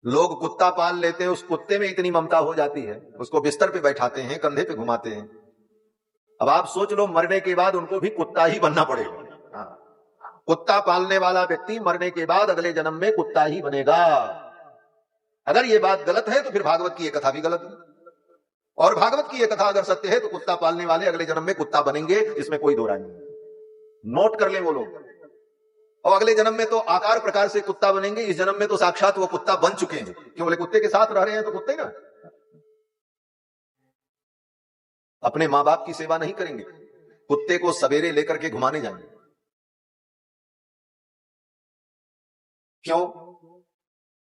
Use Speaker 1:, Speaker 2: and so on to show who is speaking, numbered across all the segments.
Speaker 1: लोग कुत्ता पाल लेते हैं, उस कुत्ते में इतनी ममता हो जाती है, उसको बिस्तर पे बैठाते हैं, कंधे पे घुमाते हैं। अब आप सोच लो, मरने के बाद उनको भी कुत्ता ही बनना पड़ेगा। कुत्ता पालने वाला व्यक्ति मरने के बाद अगले जन्म में कुत्ता ही बनेगा। अगर ये बात गलत है तो फिर भागवत की ये कथा भी गलत है, और भागवत की ये कथा अगर सत्य है तो कुत्ता पालने वाले अगले जन्म में कुत्ता बनेंगे, इसमें कोई दो राय नहीं। नोट कर लें वो लोग। और अगले जन्म में तो आकार प्रकार से कुत्ता बनेंगे, इस जन्म में तो साक्षात वो कुत्ता बन चुके हैं। क्यों बोले? कुत्ते के साथ रह रहे हैं तो कुत्ते ना। अपने मां बाप की सेवा नहीं करेंगे, कुत्ते को सवेरे लेकर के घुमाने जाएंगे। क्यों?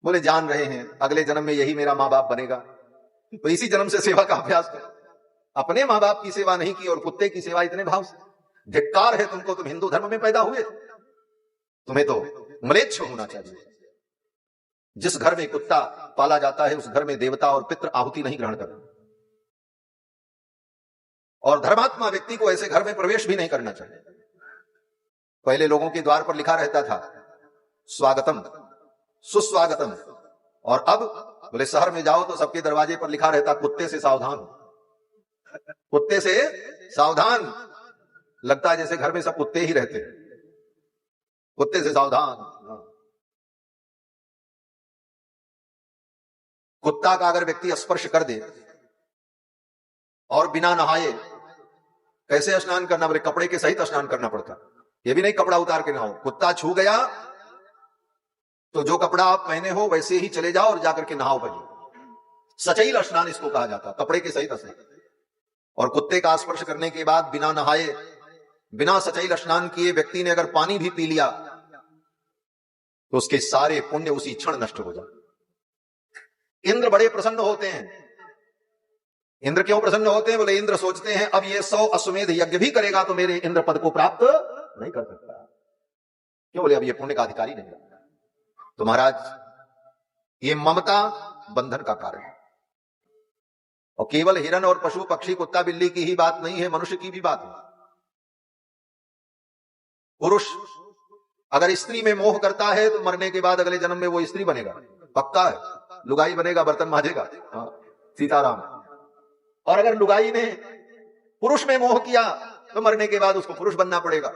Speaker 1: बोले जान रहे हैं अगले जन्म में यही मेरा मां बाप बनेगा, तो इसी जन्म से सेवा का अभ्यास कर। अपने मां बाप की सेवा नहीं की और कुत्ते की सेवा इतने भाव से। धिक्कार है तुमको, तुम हिंदू धर्म में पैदा हुए, तुम्हें तो म्लेच्छ होना चाहिए। जिस घर में कुत्ता पाला जाता है उस घर में देवता और पितृ आहुति नहीं ग्रहण करते, और धर्मात्मा व्यक्ति को ऐसे घर में प्रवेश भी नहीं करना चाहिए। पहले लोगों के द्वार पर लिखा रहता था स्वागतम सुस्वागतम, और अब बोले शहर में जाओ तो सबके दरवाजे पर लिखा रहता कुत्ते से सावधान, कुत्ते से सावधान। लगता है जैसे घर में सब कुत्ते ही रहते हैं, कुत्ते से सावधान। कुत्ता का अगर व्यक्ति स्पर्श कर दे और बिना नहाए, कैसे स्नान करना? बोले कपड़े के सहित स्नान करना पड़ता, ये भी नहीं कपड़ा उतार के नहाओ। कुत्ता छू गया तो जो कपड़ा आप पहने हो वैसे ही चले जाओ और जाकर के नहाओ भाई। सचैल स्नान इसको कहा जाता, कपड़े के सहित स्नान। और कुत्ते का स्पर्श करने के बाद बिना नहाए, बिना सचैल स्नान किए व्यक्ति ने अगर पानी भी पी लिया तो उसके सारे पुण्य उसी क्षण नष्ट हो जाए। इंद्र बड़े प्रसन्न होते हैं। इंद्र क्यों प्रसन्न होते हैं? बोले इंद्र सोचते हैं अब ये 100 अश्वमेध यज्ञ भी करेगा तो मेरे इंद्र पद को प्राप्त नहीं कर सकता। क्यों? बोले अब ये पुण्य का अधिकारी नहीं लगता। तो महाराज ये ममता बंधन का कारण है, और केवल हिरण और पशु पक्षी कुत्ता बिल्ली की ही बात नहीं है, मनुष्य की भी बात है। पुरुष अगर स्त्री में मोह करता है तो मरने के बाद अगले जन्म में वो स्त्री बनेगा, पक्का है। लुगाई बनेगा, बर्तन मांजेगा, सीताराम। और अगर लुगाई ने पुरुष में मोह किया तो मरने के बाद उसको पुरुष बनना पड़ेगा।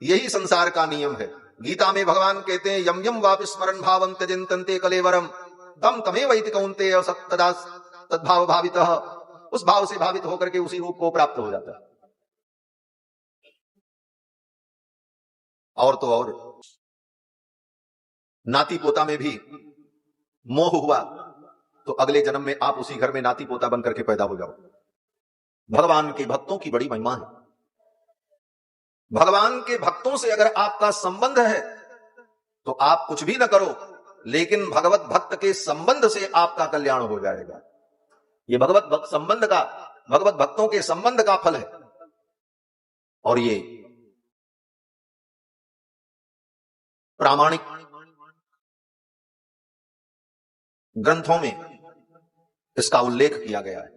Speaker 1: यही संसार का नियम है। गीता में भगवान कहते हैं यम यम वापि स्मरण भावं त्यजन्ते कलेवरम तम तमेव इति कौन्तेय तदा तद्भाव भावितः। उस भाव से भावित होकर के उसी रूप को प्राप्त हो जाता है। और तो और नाती पोता में भी मोह हुआ तो अगले जन्म में आप उसी घर में नाती पोता बन करके पैदा हो जाओ। भगवान के भक्तों की बड़ी महिमा है। भगवान के भक्तों से अगर आपका संबंध है तो आप कुछ भी न करो, लेकिन भगवत भक्त के संबंध से आपका कल्याण हो जाएगा। ये भगवत भक्तों के संबंध का फल है। और ये प्रामाणिक ग्रंथों में इसका उल्लेख किया गया है।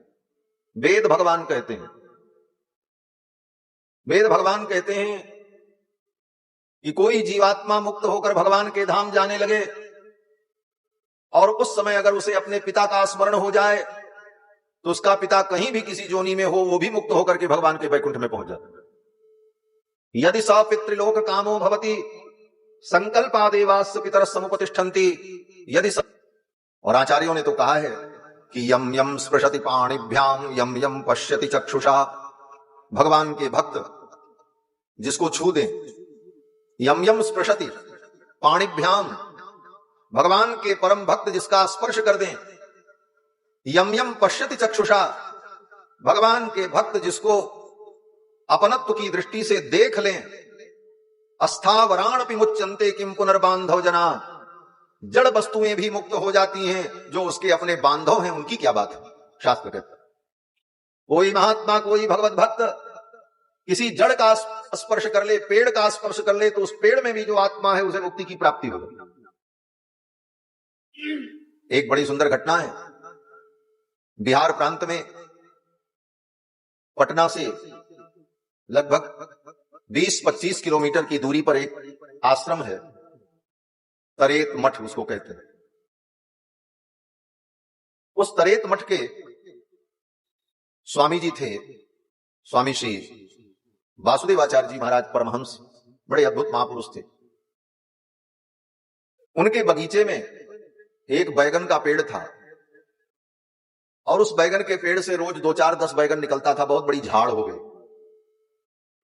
Speaker 1: वेद भगवान कहते हैं कि कोई जीवात्मा मुक्त होकर भगवान के धाम जाने लगे और उस समय अगर उसे अपने पिता का स्मरण हो जाए तो उसका पिता कहीं भी किसी जोनी में हो, वो भी मुक्त होकर के भगवान के वैकुंठ में पहुंच जाता है। यदि स पितृलोक कामो भवति संकल्पादेवास्य पितर समुपतिष्ठन्ति। यदि और आचार्यों ने तो कहा है कि यम यम स्पृशति पाणिभ्याम यम यम पश्यति चक्षुषा। भगवान के भक्त जिसको छू दे, यम यम स्पृशति पाणिभ्याम, भगवान के परम भक्त जिसका स्पर्श कर दें, यम यम पश्यति चक्षुषा, भगवान के भक्त जिसको अपनत्व की दृष्टि से देख लें, अस्थावराणपि मुच्यन्ते किम पुनर्बांधव जना। जड़ वस्तुएं भी मुक्त हो जाती हैं, जो उसके अपने बांधव हैं उनकी क्या बात है। शास्त्र कहता है कोई महात्मा, कोई भगवत भक्त किसी जड़ का स्पर्श कर ले, पेड़ का स्पर्श कर ले, तो उस पेड़ में भी जो आत्मा है उसे मुक्ति की प्राप्ति हो जाती। एक बड़ी सुंदर घटना है। बिहार प्रांत में पटना से लगभग 20-25 किलोमीटर की दूरी पर एक आश्रम है, तरेत मठ उसको कहते हैं। उस तरेत मठ के स्वामी जी थे, स्वामी श्री वासुदेवाचार्य जी महाराज परमहंस, बड़े अद्भुत महापुरुष थे। उनके बगीचे में एक बैगन का पेड़ था और उस बैगन के पेड़ से रोज 2-4-10 बैगन निकलता था, बहुत बड़ी झाड़ हो गई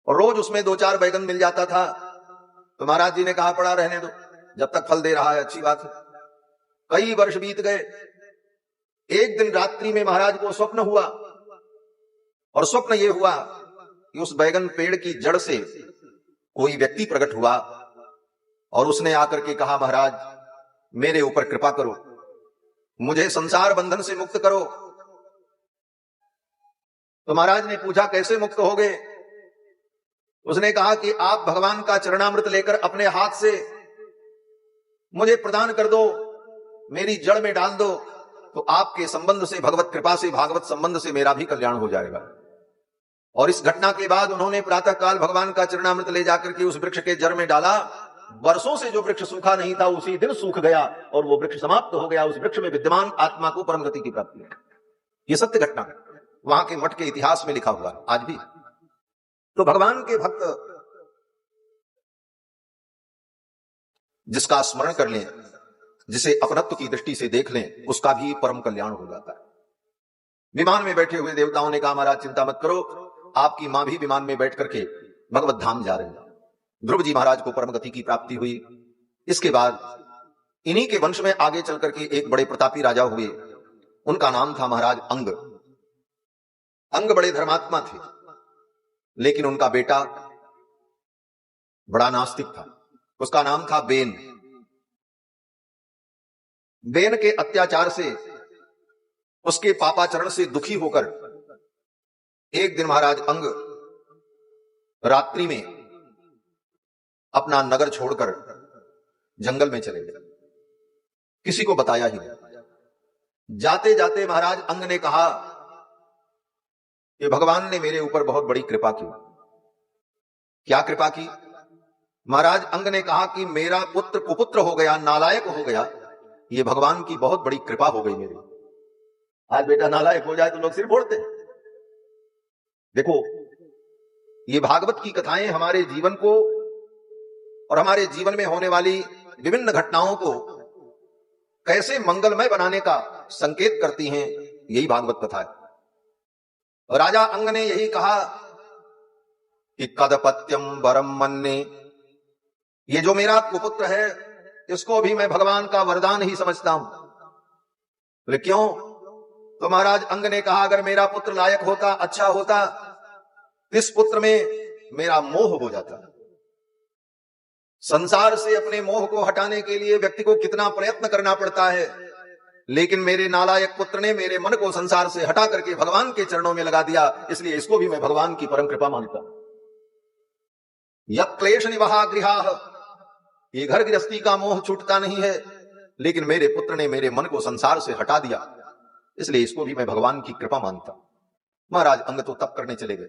Speaker 1: और रोज उसमें 2-4 बैगन मिल जाता था। तो महाराज जी ने कहा पड़ा रहने दो, जब तक फल दे रहा है अच्छी बात है। कई वर्ष बीत गए। एक दिन रात्रि में महाराज को स्वप्न हुआ और स्वप्न ये हुआ कि उस बैगन पेड़ की जड़ से कोई व्यक्ति प्रकट हुआ और उसने आकर के कहा, महाराज मेरे ऊपर कृपा करो, मुझे संसार बंधन से मुक्त करो। तो महाराज ने पूछा कैसे मुक्त होगे? उसने कहा कि आप भगवान का चरणामृत लेकर अपने हाथ से मुझे प्रदान कर दो, मेरी जड़ में डाल दो, तो आपके संबंध से, भगवत कृपा से, भागवत संबंध से मेरा भी कल्याण हो जाएगा। और इस घटना के बाद उन्होंने प्रातः काल भगवान का चरणामृत ले जाकर के उस वृक्ष के जड़ में डाला। वर्षों से जो वृक्ष सूखा नहीं था उसी दिन सूख गया और वो वृक्ष समाप्त हो गया। उस वृक्ष में विद्यमान आत्मा को परम गति की प्राप्ति है। ये सत्य घटना वहां के मठ के इतिहास में लिखा हुआ आज भी। तो भगवान के भक्त जिसका स्मरण कर लें, जिसे अपनत्व की दृष्टि से देख लें, उसका भी परम कल्याण हो जाता है। विमान में बैठे हुए देवताओं ने कहा, महाराज चिंता मत करो, आपकी मां भी विमान में बैठ करके भगवत धाम जा रहे हैं। ध्रुव जी महाराज को परम गति की प्राप्ति हुई। इसके बाद इन्हीं के वंश में आगे चल करके एक बड़े प्रतापी राजा हुए, उनका नाम था महाराज अंग। अंग बड़े धर्मात्मा थे, लेकिन उनका बेटा बड़ा नास्तिक था। उसका नाम था बेन। बेन के अत्याचार से, उसके पापाचरण से दुखी होकर एक दिन महाराज अंग रात्रि में अपना नगर छोड़कर जंगल में चले गए, किसी को बताया ही नहीं। जाते जाते महाराज अंग ने कहा कि भगवान ने मेरे ऊपर बहुत बड़ी कृपा की। क्या कृपा की? महाराज अंग ने कहा कि मेरा पुत्र कुपुत्र हो गया, नालायक हो गया, ये भगवान की बहुत बड़ी कृपा हो गई मेरी। आज बेटा नालायक हो जाए तो लोग सिर फोड़ते। देखो, ये भागवत की कथाएं हमारे जीवन को और हमारे जीवन में होने वाली विभिन्न घटनाओं को कैसे मंगलमय बनाने का संकेत करती हैं, यही भागवत कथा है। राजा अंग ने यही कहा कि कदपत्यम वरम मन्ने, ये जो मेरा कुपुत्र है इसको भी मैं भगवान का वरदान ही समझता हूं। बोले क्यों? तो महाराज अंग ने कहा, अगर मेरा पुत्र लायक होता, अच्छा होता, इस पुत्र में मेरा मोह हो जाता। संसार से अपने मोह को हटाने के लिए व्यक्ति को कितना प्रयत्न करना पड़ता है, लेकिन मेरे नालायक पुत्र ने मेरे मन को संसार से हटा करके भगवान के चरणों में लगा दिया, इसलिए इसको भी मैं भगवान की परम कृपा मानता। यत् क्लेश निवहा गृहाः, ये घर गृहस्थी का मोह छूटता नहीं है, लेकिन मेरे पुत्र ने मेरे मन को संसार से हटा दिया, इसलिए इसको भी मैं भगवान की कृपा मानता। महाराज अंग तो तप करने चले गए।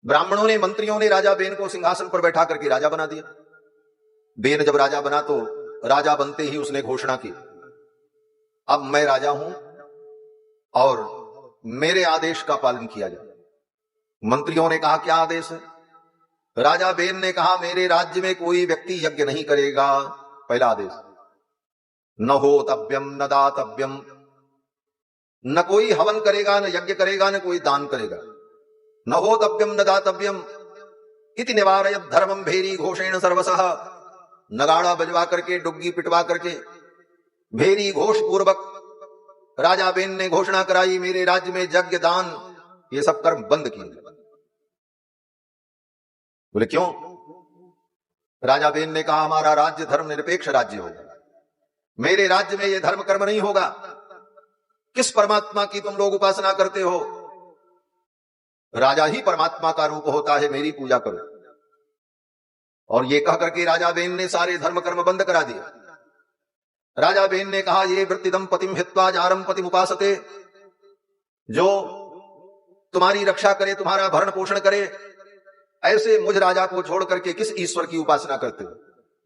Speaker 1: ब्राह्मणों ने, मंत्रियों ने राजा बेन को सिंहासन पर बैठा करके राजा बना दिया। बेन जब राजा बना तो राजा बनते ही उसने घोषणा की, अब मैं राजा हूं और मेरे आदेश का पालन किया जाए। मंत्रियों ने कहा, क्या आदेश है? राजा बेन ने कहा, मेरे राज्य में कोई व्यक्ति यज्ञ नहीं करेगा, पहला आदेश। न होतव्यम न दातव्यम, न कोई हवन करेगा, न यज्ञ करेगा, न कोई दान करेगा। न होतव्यम न दातव्यम इति निवारयत धर्मम भेरी घोषेण सर्वसः, नगाड़ा बजवा करके, डुग्गी पिटवा करके, भेरी घोष पूर्वक राजा बेन ने घोषणा कराई, मेरे राज्य में यज्ञ दान ये सब कर्म बंद किए। बोले क्यों? राजा बेन ने कहा, हमारा राज्य धर्म निरपेक्ष राज्य होगा, मेरे राज्य में ये धर्म कर्म नहीं होगा। किस परमात्मा की तुम लोग उपासना करते हो? राजा ही परमात्मा का रूप होता है, मेरी पूजा करो। और ये कह करके राजा बेन ने सारे धर्म कर्म बंद करा दिए। राजा बेन ने कहा, ये वृत्तिदम पतिम हित्वा जारम पतिम उपासते, जो तुम्हारी रक्षा करे, तुम्हारा भरण पोषण करे, ऐसे मुझ राजा को छोड़ करके किस ईश्वर की उपासना करते हो?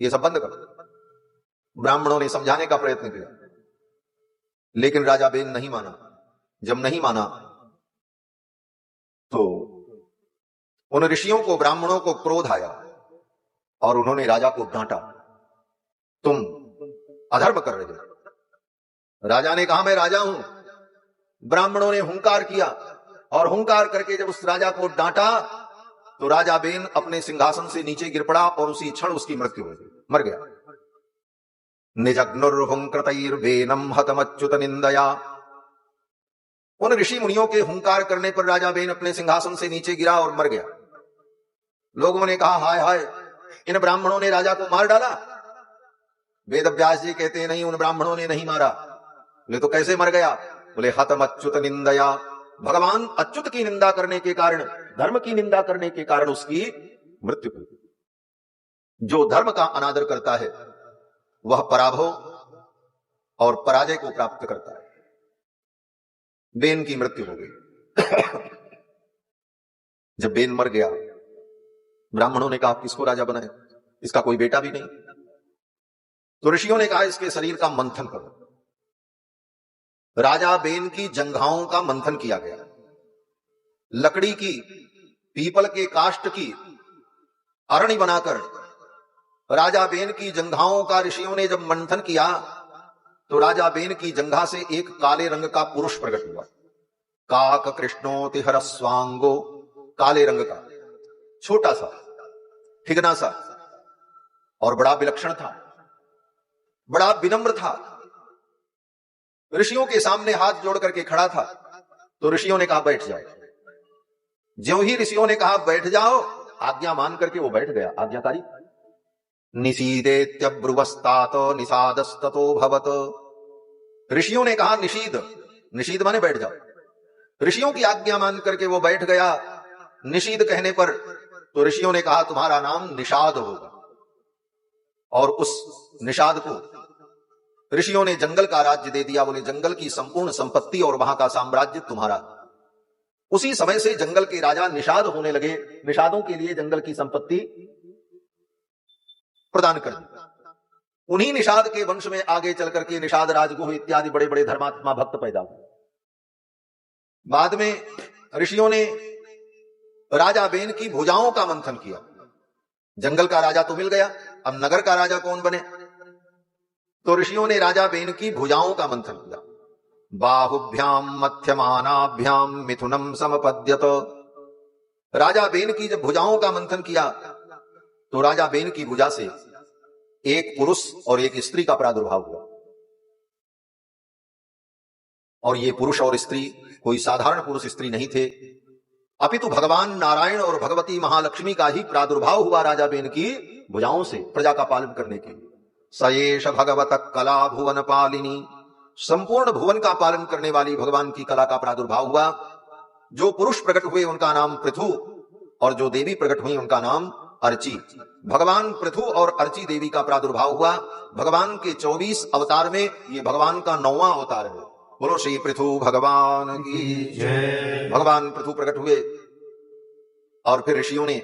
Speaker 1: ये सब बंद करो। ब्राह्मणों ने समझाने का प्रयत्न किया। लेकिन राजा बेन नहीं माना। जब नहीं माना तो उन ऋषियों को, ब्राह्मणों को क्रोध आया और उन्होंने राजा को डांटा, तुम अधर्म कर रहे हो। राजा ने कहा मैं राजा हूं। ब्राह्मणों ने हुंकार किया और हुंकार करके जब उस राजा को डांटा तो राजा बेन अपने सिंहासन से नीचे गिर पड़ा और उसी क्षण उसकी मृत्यु हो गई, मर गया। निजग्नुर्हुंकृतैर्वेनम हतमच्युत निंदया। उन ऋषि मुनियों के हुंकार करने पर राजा बेन अपने सिंहासन से नीचे गिरा और मर गया। लोगों ने कहा हाय हाय, इन ब्राह्मणों ने राजा को मार डाला। वेद व्यास जी कहते हैं नहीं, उन ब्राह्मणों ने नहीं मारा। बोले तो कैसे मर गया? बोले हतम अच्युत निंदया। भगवान अच्युत की निंदा करने के कारण, धर्म की निंदा करने के कारण उसकी मृत्यु हुई। जो धर्म का अनादर करता है वह पराभव और पराजय को प्राप्त करता है। बेन की मृत्यु हो गई। जब बेन मर गया, ब्राह्मणों ने कहा किसको राजा बनाए, इसका कोई बेटा भी नहीं। तो ऋषियों ने कहा इसके शरीर का मंथन करो। राजा बेन की जंघाओं का मंथन किया गया। लकड़ी की, पीपल के काष्ठ की अरणी बनाकर राजा बेन की जंघाओं का ऋषियों ने जब मंथन किया तो राजा बेन की जंघा से एक काले रंग का पुरुष प्रकट हुआ। काक कृष्णोति हरस्वांगो, काले रंग का, छोटा सा, ठिगना सा और बड़ा विलक्षण था, बड़ा विनम्र था। ऋषियों के सामने हाथ जोड़ करके खड़ा था। तो ऋषियों ने कहा बैठ जाओ। ज्यों ही ऋषियों ने कहा बैठ जाओ, आज्ञा मान करके वो बैठ गया। आज्ञाकारी। निषीदेत्यब्रुवस्तात निषादस्ततो भवत। ऋषियों ने कहा निषीद, निषीद माने बैठ जाओ। ऋषियों की आज्ञा मान करके वो बैठ गया। निषीद कहने पर तो ऋषियों ने कहा तुम्हारा नाम निषाद होगा। और उस निषाद को ऋषियों ने जंगल का राज्य दे दिया। बोले जंगल की संपूर्ण संपत्ति और वहां का साम्राज्य तुम्हारा। उसी समय से जंगल के राजा निषाद होने लगे। निषादों के लिए जंगल की संपत्ति प्रदान कर दी। उन्हीं निषाद के वंश में आगे चल करके निषाद, राजगुह इत्यादि बड़े बड़े धर्मात्मा भक्त पैदा हुए। बाद में ऋषियों ने राजा बेन की भुजाओं का मंथन किया। जंगल का राजा तो मिल गया, अब नगर का राजा कौन बने? तो ऋषियों ने राजा बेन की भुजाओं का मंथन किया। बाहुभ्याम मध्यमानाभ्याम मिथुनम समपद्यत। राजा बेन की जब भुजाओं का मंथन किया तो राजा बेन की भुजा से एक पुरुष और एक स्त्री का प्रादुर्भाव हुआ। और ये पुरुष और स्त्री कोई साधारण पुरुष स्त्री नहीं थे, अपितु भगवान नारायण और भगवती महालक्ष्मी का ही प्रादुर्भाव हुआ राजा बेन की भुजाओं से, प्रजा का पालन करने के लिए। सयेष भगवत कला भुवन पालिनी। संपूर्ण भुवन का पालन करने वाली भगवान की कला का प्रादुर्भाव हुआ। जो पुरुष प्रकट हुए उनका नाम पृथु और जो देवी प्रकट हुई उनका नाम अर्ची। भगवान पृथु और अर्ची देवी का प्रादुर्भाव हुआ। भगवान के 24 अवतार में ये भगवान का 9वां अवतार है। बोलो श्री पृथु भगवान की जय। भगवान पृथु प्रकट हुए और फिर ऋषियों ने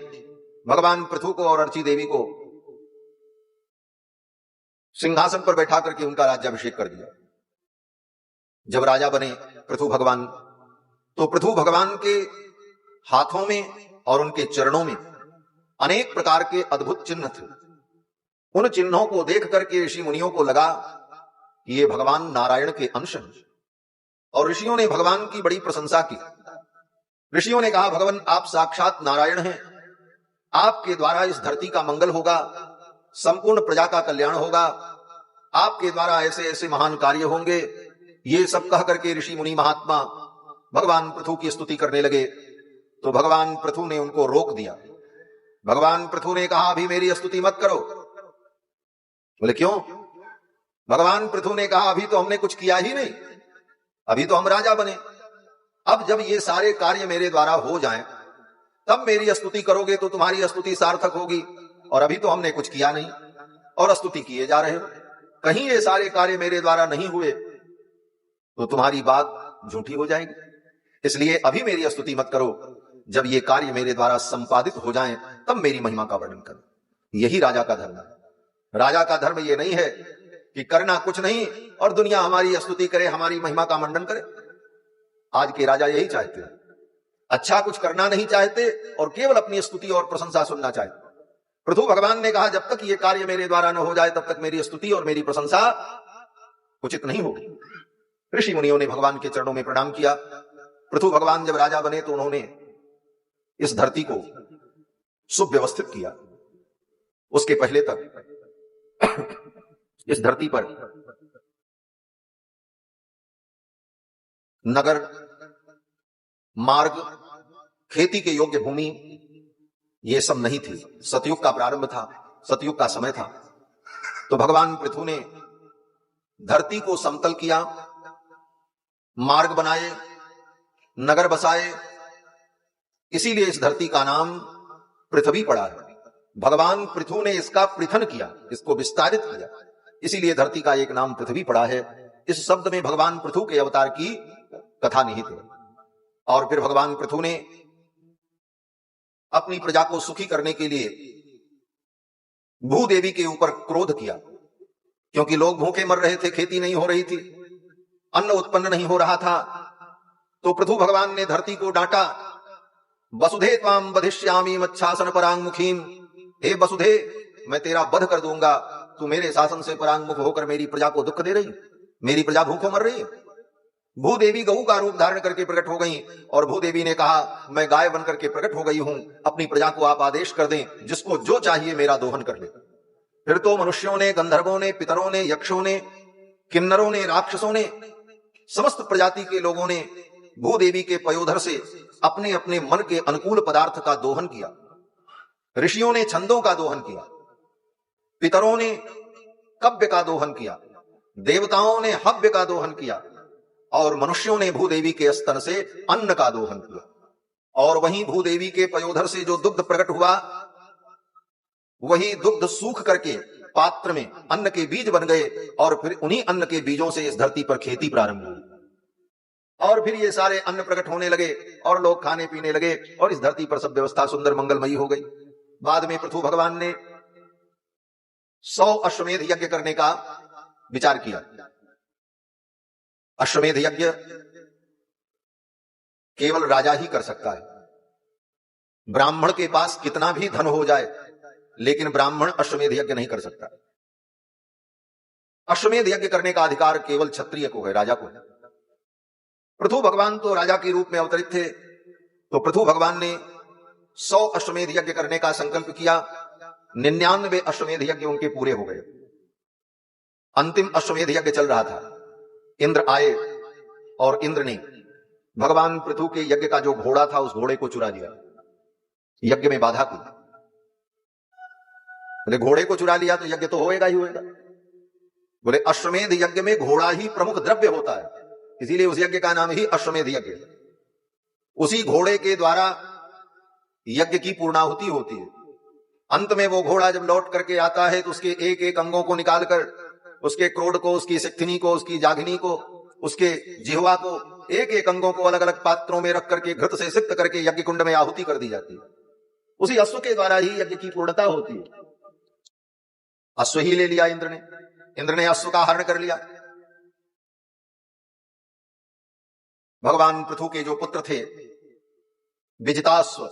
Speaker 1: भगवान पृथु को और अर्ची देवी को सिंहासन पर बैठा करके उनका राज्याभिषेक कर दिया। जब राजा बने पृथु भगवान, तो पृथु भगवान के हाथों में और उनके चरणों में अनेक प्रकार के अद्भुत चिन्ह थे। उन चिन्हों को देख करके ऋषि मुनियों को लगा कि ये भगवान नारायण के अंश हैं। और ऋषियों ने भगवान की बड़ी प्रशंसा की। ऋषियों ने कहा भगवान आप साक्षात नारायण हैं, आपके द्वारा इस धरती का मंगल होगा, संपूर्ण प्रजा का कल्याण होगा, आपके द्वारा ऐसे ऐसे महान कार्य होंगे। ये सब कह करके ऋषि मुनि महात्मा भगवान पृथु की स्तुति करने लगे। तो भगवान पृथु ने उनको रोक दिया। भगवान पृथु ने कहा अभी मेरी स्तुति मत करो। बोले क्यों? भगवान पृथु ने कहा अभी तो हमने कुछ किया ही नहीं, अभी तो हम राजा बने। अब जब ये सारे कार्य मेरे द्वारा हो जाएं, तब मेरी स्तुति करोगे तो तुम्हारी स्तुति सार्थक होगी। और अभी तो हमने कुछ किया नहीं और स्तुति किए जा रहे हो। कहीं ये सारे कार्य मेरे द्वारा नहीं हुए तो तुम्हारी बात झूठी हो जाएगी। इसलिए अभी मेरी स्तुति मत करो, जब ये कार्य मेरे द्वारा संपादित हो जाएं तब मेरी महिमा का वर्णन करो। यही राजा का धर्म है। राजा का धर्म ये नहीं है कि करना कुछ नहीं और दुनिया हमारी स्तुति करे, हमारी महिमा का मंडन करे। आज के राजा यही चाहते हैं, अच्छा कुछ करना नहीं चाहते और केवल अपनी स्तुति और प्रशंसा सुनना चाहते। पृथु भगवान ने कहा, जब तक ये कार्य मेरे द्वारा न हो जाए तब तक मेरी स्तुति और मेरी प्रशंसा उचित नहीं होगी। ऋषि मुनियों ने भगवान के चरणों में प्रणाम किया। पृथु भगवान जब राजा बने तो उन्होंने इस धरती को सुव्यवस्थित किया। उसके पहले तक इस धरती पर नगर, मार्ग, खेती के योग्य भूमि ये सब नहीं थी। सतयुग का प्रारंभ था, सतयुग का समय था। तो भगवान पृथु ने धरती को समतल किया, मार्ग बनाए, नगर बसाए, इसीलिए इस धरती का नाम पृथ्वी पड़ा है। भगवान पृथु ने इसका पृथन किया, इसको विस्तारित किया, इसीलिए धरती का एक नाम पृथ्वी पड़ा है। इस शब्द में भगवान पृथु के अवतार की कथा निहित है। और फिर भगवान पृथु ने अपनी प्रजा को सुखी करने के लिए भूदेवी के ऊपर क्रोध किया, क्योंकि लोग भूखे मर रहे थे, खेती नहीं हो रही थी, अन्न उत्पन्न नहीं हो रहा था। तो पृथु भगवान ने धरती को डांटा, वसुधे त्वाम वधिष्यामि मच्छासन परांगमुखीम। हे वसुधे, मैं तेरा वध कर दूंगा, तू मेरे शासन से परांगमुख होकर मेरी प्रजा को दुख दे रही, मेरी प्रजा भूखों मर रही है। भूदेवी गऊ का रूप धारण करके प्रकट हो गई और भूदेवी ने कहा, मैं गाय बनकर के प्रकट हो गई हूं, अपनी प्रजा को आप आदेश कर दें, जिसको जो चाहिए मेरा दोहन कर ले। फिर तो मनुष्यों ने, गंधर्वों ने, पितरों ने, यक्षों ने, किन्नरों ने, राक्षसों ने, समस्त प्रजाति के लोगों ने भूदेवी के पयोधर से अपने अपने मन के अनुकूल पदार्थ का दोहन किया। ऋषियों ने छंदों का दोहन किया, पितरों ने कव्य का दोहन किया, देवताओं ने हव्य का दोहन किया और मनुष्यों ने भूदेवी के स्तन से अन्न का दोहन किया। और वहीं भूदेवी के पयोधर से जो दुग्ध प्रकट हुआ, वही दुग्ध सूख करके पात्र में अन्न के बीज बन गए और फिर उन्हीं अन्न के बीजों से इस धरती पर खेती प्रारंभ हुई। और फिर ये सारे अन्न प्रकट होने लगे और लोग खाने पीने लगे और इस धरती पर सब व्यवस्था सुंदर मंगलमयी हो गई। बाद में पृथु भगवान ने 100 अश्वमेध यज्ञ करने का विचार किया। अश्वमेध यज्ञ केवल राजा ही कर सकता है। ब्राह्मण के पास कितना भी धन हो जाए, लेकिन ब्राह्मण अश्वमेध यज्ञ नहीं कर सकता। अश्वमेध यज्ञ करने का अधिकार केवल क्षत्रिय को है, राजा को है। पृथु भगवान तो राजा के रूप में अवतरित थे, तो पृथु भगवान ने 100 अश्वमेध यज्ञ करने का संकल्प किया। 99 अश्वमेध यज्ञ उनके पूरे हो गए। अंतिम अश्वमेध यज्ञ चल रहा था। इंद्र आए और इंद्र ने भगवान पृथु के यज्ञ का जो घोड़ा था उस घोड़े को चुरा लिया, यज्ञ में बाधा की। बोले घोड़े को चुरा लिया तो यज्ञ तो होएगा ही होएगा। बोले अश्वमेध यज्ञ में घोड़ा ही प्रमुख द्रव्य होता है, इसीलिए उस यज्ञ का नाम ही अश्वमेध यज्ञ। उसी घोड़े के द्वारा यज्ञ की पूर्णाहुति होती है। अंत में वो घोड़ा जब लौट करके आता है तो उसके एक एक अंगों को निकालकर, उसके क्रोध को, उसकी सिक्थिनी को, उसकी जाघिनी को, उसके जिह्वा को, एक एक अंगों को अलग अलग पात्रों में रख करके घृत से सिक्त करके यज्ञ कुंड में आहुति कर दी जाती है। उसी अश्व के द्वारा ही यज्ञ की पूर्णता होती है। अश्व ही ले लिया इंद्र ने अश्व का हरण कर लिया। भगवान पृथु के जो पुत्र थे विजिताश्व,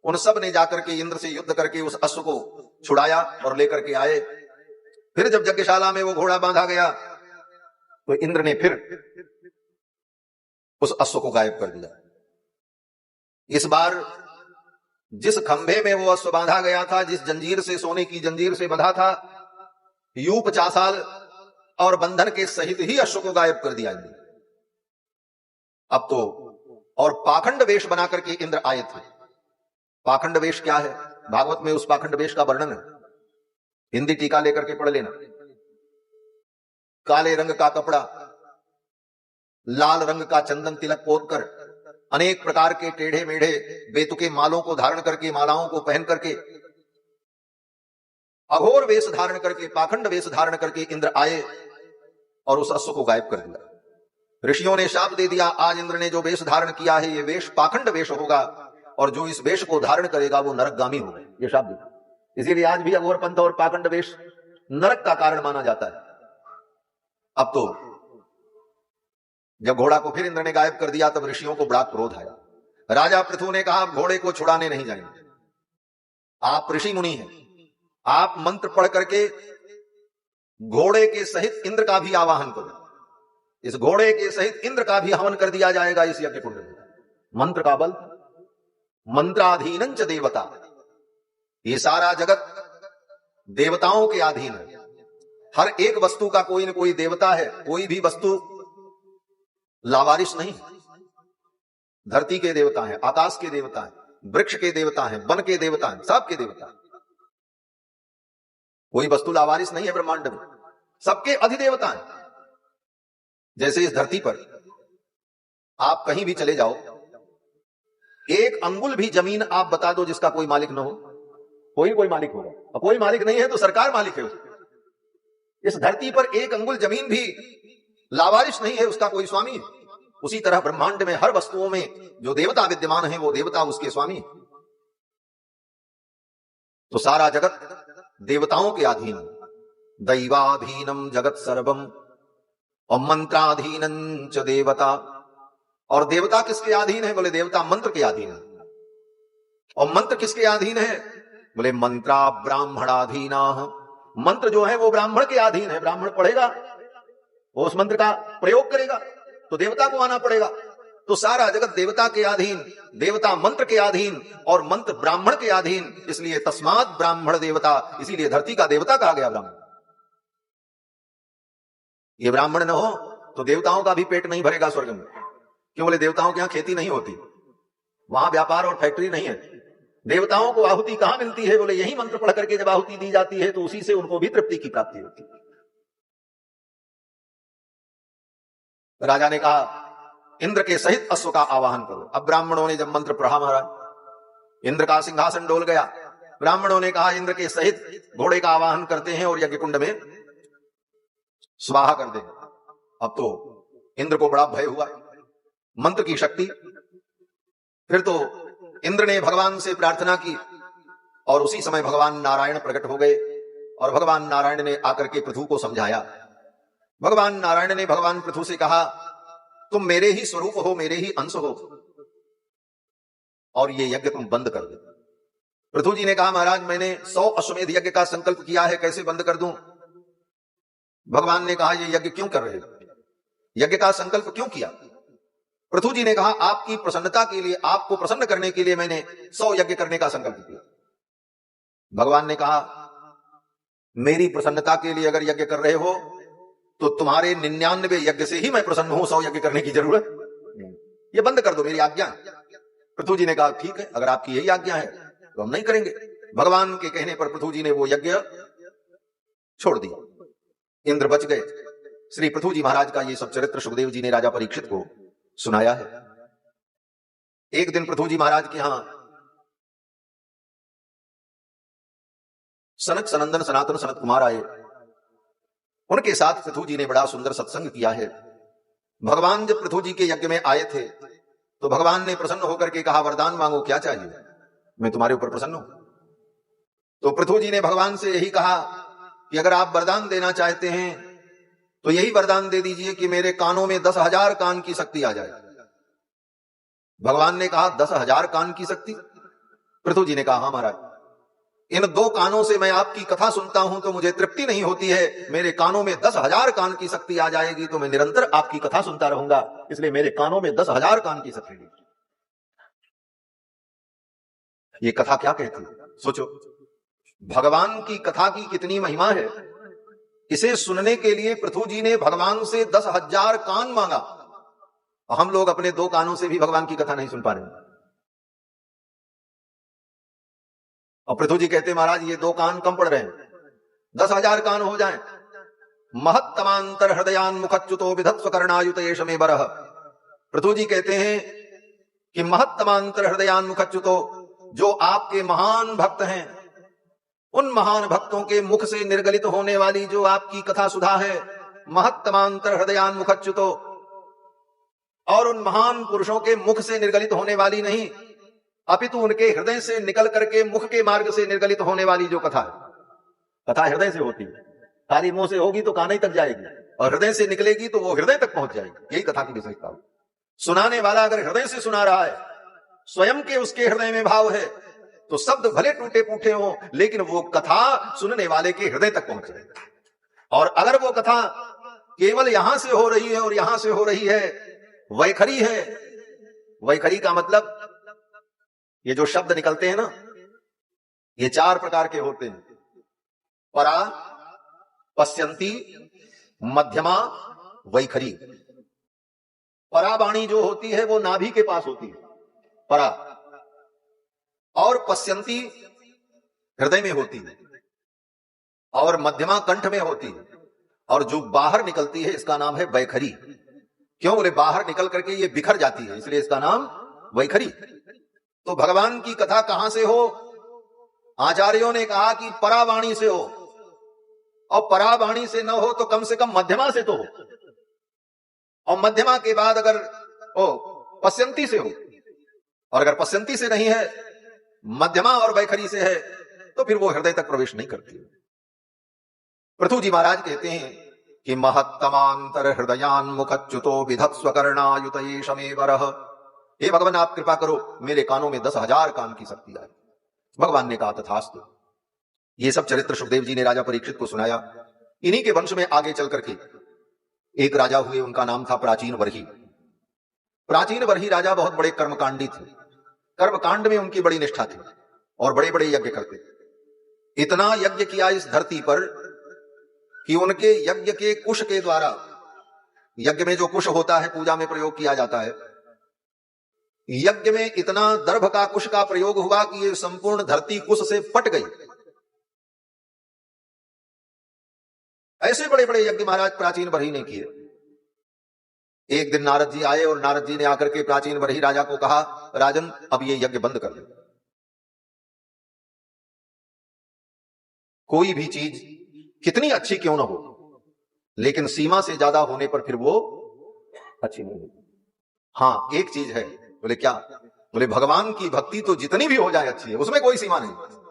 Speaker 1: उन सब ने जाकर के इंद्र से युद्ध करके उस अश्व को छुड़ाया और लेकर के आए। फिर जब यज्ञशाला में वो घोड़ा बांधा गया तो इंद्र ने फिर उस अश्व को गायब कर दिया। इस बार जिस खंभे में वो अश्व बांधा गया था, जिस जंजीर से, सोने की जंजीर से बंधा था, यूप चासाल और बंधन के सहित ही अश्व को गायब कर दिया इंद्र। अब तो और पाखंड वेश बना करके इंद्र आए थे। पाखंड वेश क्या है? भागवत में उस पाखंड वेश का वर्णन है, हिंदी टीका लेकर के पढ़ लेना। काले रंग का कपड़ा, लाल रंग का चंदन तिलक पोतकर, अनेक प्रकार के टेढ़े मेढ़े बेतुके मालों को धारण करके, मालाओं को पहन करके, अघोर वेश धारण करके, पाखंड वेश धारण करके इंद्र आए और उस अश्व को गायब कर दिया। ऋषियों ने शाप दे दिया, आज इंद्र ने जो वेश धारण किया है ये वेश पाखंड वेश होगा और जो इस वेश को धारण करेगा वो नरकगामी होगा, ये शाप दिया। इसीलिए आज भी अघोर पंथ और पाखंड वेश नरक का कारण माना जाता है। अब तो जब घोड़ा को फिर इंद्र ने गायब कर दिया तब ऋषियों को बड़ा क्रोध आया। राजा पृथु ने कहा, घोड़े को छुड़ाने नहीं जाएंगे, आप ऋषि मुनि हैं, आप मंत्र पढ़ करके घोड़े के सहित इंद्र का भी आवाहन करो, इस घोड़े के सहित इंद्र का भी हवन कर दिया जाएगा इस यज्ञ कुंड में। मंत्र का बल, मंत्राधीनंच देवता, ये सारा जगत देवताओं के अधीन है। हर एक वस्तु का कोई न कोई देवता है, कोई भी वस्तु लावारिस नहीं। धरती के देवता है, आकाश के देवता है, वृक्ष के देवता है, वन के देवता है, सबके देवता है। कोई वस्तु लावारिस नहीं है ब्रह्मांड में, सबके अधिदेवता है। जैसे इस धरती पर आप कहीं भी चले जाओ, एक अंगुल भी जमीन आप बता दो जिसका कोई मालिक न हो, कोई मालिक होगा, और कोई मालिक नहीं है तो सरकार मालिक है उसकी। इस धरती पर एक अंगुल जमीन भी लावारिस नहीं है, उसका कोई स्वामी है। उसी तरह ब्रह्मांड में हर वस्तुओं में जो देवता विद्यमान है वो देवता उसके स्वामी है। तो सारा जगत देवताओं के अधीन, दैवाधीनम जगत सर्वम और मंत्राधीनं च देवता। और देवता किसके अधीन है? बोले देवता मंत्र के अधीन है। और मंत्र किसके अधीन है? बोले मंत्रा ब्राह्मणाधीना। मंत्र जो है वो ब्राह्मण के अधीन है, ब्राह्मण पढ़ेगा, वो उस मंत्र का प्रयोग करेगा तो देवता को आना पड़ेगा। तो सारा जगत देवता के अधीन, देवता मंत्र के अधीन और मंत्र ब्राह्मण के अधीन, इसलिए तस्मात् ब्राह्मण देवता, इसीलिए धरती का देवता कहा गया ब्राह्मण। ये ब्राह्मण न हो तो देवताओं का भी पेट नहीं भरेगा स्वर्ग में। क्यों? बोले देवताओं के यहां खेती नहीं होती, वहां व्यापार और फैक्ट्री नहीं है। देवताओं को आहुति कहां मिलती है? बोले यही मंत्र पढ़ करके जब आहुति दी जाती है तो उसी से उनको भी तृप्ति की प्राप्ति होती है। राजा ने कहा इंद्र के सहित अश्व का आवाहन करो। अब ब्राह्मणों ने जब मंत्र पढ़ा महाराज, इंद्र का सिंहासन डोल गया। ब्राह्मणों ने कहा इंद्र के सहित घोड़े का आवाहन करते हैं और यज्ञ कुंड में स्वाहा कर देंगे। अब तो इंद्र को बड़ा भय हुआ, मंत्र की शक्ति। फिर तो इंद्र ने भगवान से प्रार्थना की और उसी समय भगवान नारायण प्रकट हो गए और भगवान नारायण ने आकर के पृथु को समझाया। भगवान नारायण ने भगवान पृथु से कहा तुम मेरे ही स्वरूप हो, मेरे ही अंश हो, और ये यज्ञ तुम बंद कर दो। पृथु जी ने कहा महाराज मैंने 100 अश्वमेध यज्ञ का संकल्प किया है, कैसे बंद कर दूं? भगवान ने कहा ये यज्ञ क्यों कर रहे हो, यज्ञ का संकल्प क्यों किया? पृथु जी ने कहा आपकी प्रसन्नता के लिए, आपको प्रसन्न करने के लिए मैंने 100 यज्ञ करने का संकल्प किया। भगवान ने कहा मेरी प्रसन्नता के लिए अगर यज्ञ कर रहे हो तो तुम्हारे 99 यज्ञ से ही मैं प्रसन्न हूं, 100 यज्ञ करने की जरूरत, ये बंद कर दो, मेरी आज्ञा। पृथु जी ने कहा ठीक है, अगर आपकी यही आज्ञा है तो हम नहीं करेंगे। भगवान के कहने पर पृथु जी ने वो यज्ञ छोड़ दिया, इंद्र बच गए। श्री पृथु जी महाराज का ये सब चरित्र सुखदेव जी ने राजा परीक्षित को सुनाया है। एक दिन पृथु जी महाराज के यहां सनक सनंदन सनातन सनत कुमार आए, उनके साथ पृथु जी ने बड़ा सुंदर सत्संग किया है। भगवान जब पृथु जी के यज्ञ में आए थे तो भगवान ने प्रसन्न होकर के कहा वरदान मांगो, क्या चाहिए, मैं तुम्हारे ऊपर प्रसन्न हूं। तो पृथु जी ने भगवान से यही कहा कि अगर आप वरदान देना चाहते हैं तो यही वरदान दे दीजिए कि मेरे कानों में 10,000 कान की शक्ति आ जाए। भगवान ने कहा 10,000 कान की शक्ति? पृथु जी ने कहा हाँ महाराज, इन 2 कानों से मैं आपकी कथा सुनता हूं तो मुझे तृप्ति नहीं होती है, मेरे कानों में 10,000 कान की शक्ति आ जाएगी तो मैं निरंतर आपकी कथा सुनता रहूंगा, इसलिए मेरे कानों में 10,000 कान की शक्ति दी। ये कथा क्या कहती है? सोचो, भगवान की कथा की कितनी महिमा है। इसे सुनने के लिए पृथु जी ने भगवान से 10,000 कान मांगा, और हम लोग अपने 2 कानों से भी भगवान की कथा नहीं सुन पा रहे हैं। और पृथु जी कहते महाराज ये 2 कान कम पड़ रहे हैं, 10,000 कान हो जाएं। महत्तमांतर हृदयान मुखच्युतो विधत्स्व कर्णायुत एष मे बरह। पृथु जी कहते हैं कि महत्तमांतर हृदयान मुखच्युतो, जो आपके महान भक्त हैं, उन महान भक्तों के मुख से निर्गलित होने वाली जो आपकी कथा सुधा है, महत्तमांतर हृदयान मुखच्युतो, और उन महान पुरुषों के मुख से निर्गलित होने वाली नहीं, अपितु उनके हृदय से निकल करके मुख के मार्ग से निर्गलित होने वाली जो कथा है, कथा हृदय से होती है। खाली मुंह से होगी तो कान तक जाएगी, और हृदय से निकलेगी तो वो हृदय तक पहुंच जाएगी। यही कथा की विशेषता है। सुनाने वाला अगर हृदय से सुना रहा है, स्वयं के उसके हृदय में भाव है, तो शब्द भले टूटे फूटे हो, लेकिन वो कथा सुनने वाले के हृदय तक पहुंच जाएगी। और अगर वो कथा केवल यहां से हो रही है और यहां से हो रही है, वैखरी है, वैखरी का मतलब ये जो शब्द निकलते हैं ना, ये 4 प्रकार के होते हैं। परा, पश्यंती, मध्यमा, वैखरी। परावाणी जो होती है वो नाभि के पास होती है, परा, और पश्यंती हृदय में होती है, और मध्यमा कंठ में होती है, और जो बाहर निकलती है इसका नाम है वैखरी। क्यों बोले? बाहर निकल करके ये बिखर जाती है, इसलिए इसका नाम वैखरी। तो भगवान की कथा कहां से हो? आचार्यों ने कहा कि परावाणी से हो, और परावाणी से न हो तो कम से कम मध्यमा से तो हो, और मध्यमा के बाद अगर पश्यंती से हो, और अगर पश्यंती से नहीं है, मध्यमा और वैखरी से है, तो फिर वो हृदय तक प्रवेश नहीं करती। पृथु जी महाराज कहते हैं कि महत्तमांतर हृदयान मुखच्युतो विधत्स्व कर्णायुतये शमेवरः। हे भगवान, आप कृपा करो, मेरे कानों में 10,000 कान की शक्ति आए। भगवान ने कहा तथास्तु। ये सब चरित्र सुखदेव जी ने राजा परीक्षित को सुनाया। इन्हीं के वंश में आगे चल करके एक राजा हुए, उनका नाम था प्राचीन वर्ही। प्राचीन वर्ही राजा बहुत बड़े कर्मकांडी थे। कर्मकांड में उनकी बड़ी निष्ठा थी और बड़े बड़े यज्ञ करते। इतना यज्ञ किया इस धरती पर कि उनके यज्ञ के कुश के द्वारा, यज्ञ में जो कुश होता है पूजा में प्रयोग किया जाता है, यज्ञ में इतना दर्भ का कुश का प्रयोग हुआ कि ये संपूर्ण धरती कुश से पट गई। ऐसे बड़े बड़े यज्ञ महाराज प्राचीन वर्ही ने किए। एक दिन नारद जी आए और नारद जी ने आकर के प्राचीन वर्ही राजा को कहा, राजन अब ये यज्ञ बंद कर दे। कोई भी चीज कितनी अच्छी क्यों ना हो, लेकिन सीमा से ज्यादा होने पर फिर वो अच्छी नहीं होती। हाँ, एक चीज है। बोले क्या? बोले भगवान की भक्ति तो जितनी भी हो जाए अच्छी है, उसमें कोई सीमा नहीं,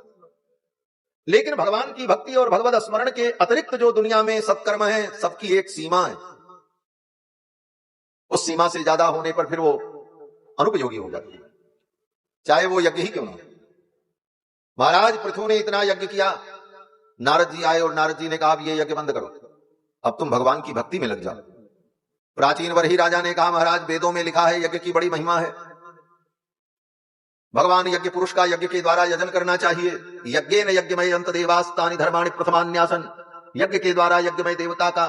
Speaker 1: लेकिन भगवान की भक्ति और भगवत स्मरण के अतिरिक्त जो दुनिया में सत्कर्म है, सबकी एक सीमा है। उस सीमा से ज्यादा होने पर फिर वो अनुपयोगी हो जाती है, चाहे वो यज्ञ ही क्यों ना। महाराज पृथु ने इतना यज्ञ किया, नारद जी आए और नारद जी ने कहा ये यज्ञ बंद करो, अब तुम भगवान की भक्ति में लग जाओ। प्राचीन वर्ही राजा ने कहा, महाराज वेदों में लिखा है यज्ञ की बड़ी महिमा है, भगवान यज्ञ पुरुष का यज्ञ के द्वारा यजन करना चाहिए। यज्ञेन यज्ञमय अंत देवास्तानि धर्माणि प्रथमान्यासन। यज्ञ के द्वारा यज्ञमय देवता का,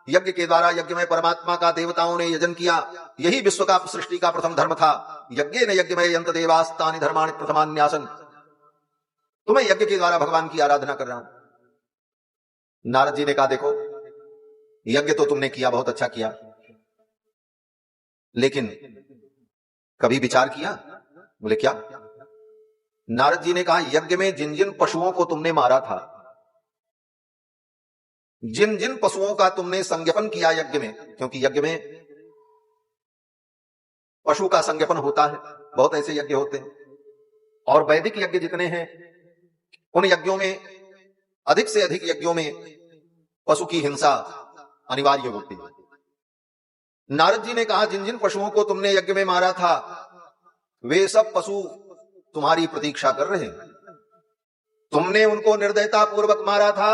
Speaker 1: यज्ञ के द्वारा यज्ञमय परमात्मा का देवताओं ने यजन किया, यही विश्व का सृष्टि का प्रथम धर्म था। यज्ञेन यज्ञमय अंत देवास्तानि धर्माणि प्रथमान्यासन। तुम्हें यज्ञ के द्वारा भगवान की आराधना कर रहा हूं। नारद जी ने कहा, देखो यज्ञ तो तुमने किया, बहुत अच्छा किया, लेकिन कभी विचार किया? बोले क्या? नारद जी ने कहा, यज्ञ में जिन जिन पशुओं को तुमने मारा था, जिन जिन पशुओं का तुमने संज्ञापन किया यज्ञ में, क्योंकि यज्ञ में पशु का संज्ञापन होता है, बहुत ऐसे यज्ञ होते हैं, और वैदिक यज्ञ जितने हैं उन यज्ञों में, अधिक से अधिक यज्ञों में पशु की हिंसा अनिवार्य होती है। नारद जी ने कहा, जिन जिन पशुओं को तुमने यज्ञ में मारा था, वे सब पशु तुम्हारी प्रतीक्षा कर रहे हैं। तुमने उनको निर्दयता पूर्वक मारा था,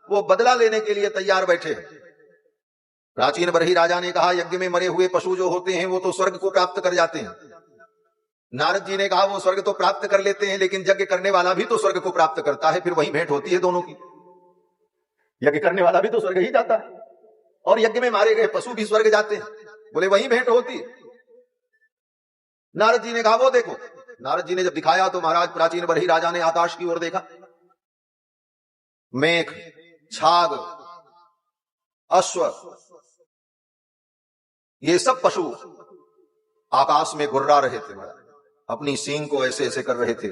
Speaker 1: वो बदला लेने के लिए तैयार बैठे। प्राचीन वर्ही राजा ने कहा, यज्ञ में मरे हुए पशु जो होते हैं वो तो स्वर्ग को प्राप्त कर जाते हैं। नारद जी ने कहा, वो स्वर्ग तो प्राप्त कर लेते हैं, लेकिन यज्ञ करने वाला भी तो स्वर्ग को प्राप्त करता है, फिर वही भेंट होती है दोनों की। यज्ञ करने वाला भी तो स्वर्ग ही जाता है, और यज्ञ में मारे गए पशु भी स्वर्ग जाते हैं। बोले वही भेंट होती है। नारद जी ने कहा, वो देखो। नारद जी ने जब दिखाया तो महाराज प्राचीन वर्ही राजा ने आकाश की ओर देखा। मेघ, छाग, अश्व, ये सब पशु आकाश में गुर्रा रहे थे, अपनी सींग को ऐसे ऐसे कर रहे थे,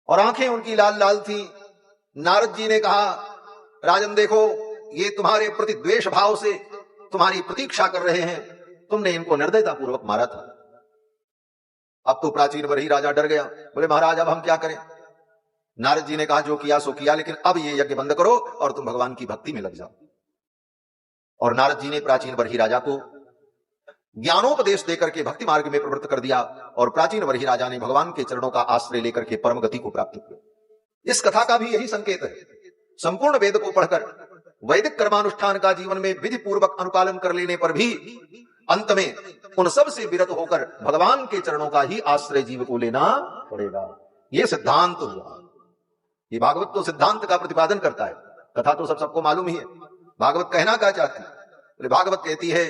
Speaker 1: और आंखें उनकी लाल लाल थी। नारद जी ने कहा, राजन देखो, ये तुम्हारे प्रति द्वेष भाव से तुम्हारी प्रतीक्षा कर रहे हैं, तुमने इनको निर्दयता पूर्वक मारा था। अब तो प्राचीन वर्ही राजा डर गया। बोले महाराज अब हम क्या करें? नारद जी ने कहा जो किया सो किया, लेकिन अब ये यज्ञ बंद करो और तुम भगवान की भक्ति में लग जाओ। और नारद जी ने प्राचीन बरही राजा को ज्ञानोपदेश देकर के भक्ति मार्ग में प्रवृत्त कर दिया और प्राचीन बरही राजा ने भगवान के चरणों का आश्रय लेकर के परम गति को प्राप्त किया। इस कथा का भी यही संकेत है। संपूर्ण वेद को पढ़कर वैदिक कर्मानुष्ठान का जीवन में विधि पूर्वक अनुपालन कर लेने पर भी अंत में उन सब से विरत होकर भगवान के चरणों का ही आश्रय जीव को लेना पड़ेगा। यह सिद्धांत हुआ। ये भागवत तो सिद्धांत का प्रतिपादन करता है, कथा तो सबको मालूम ही है। भागवत कहना क्या चाहती है? भागवत कहती है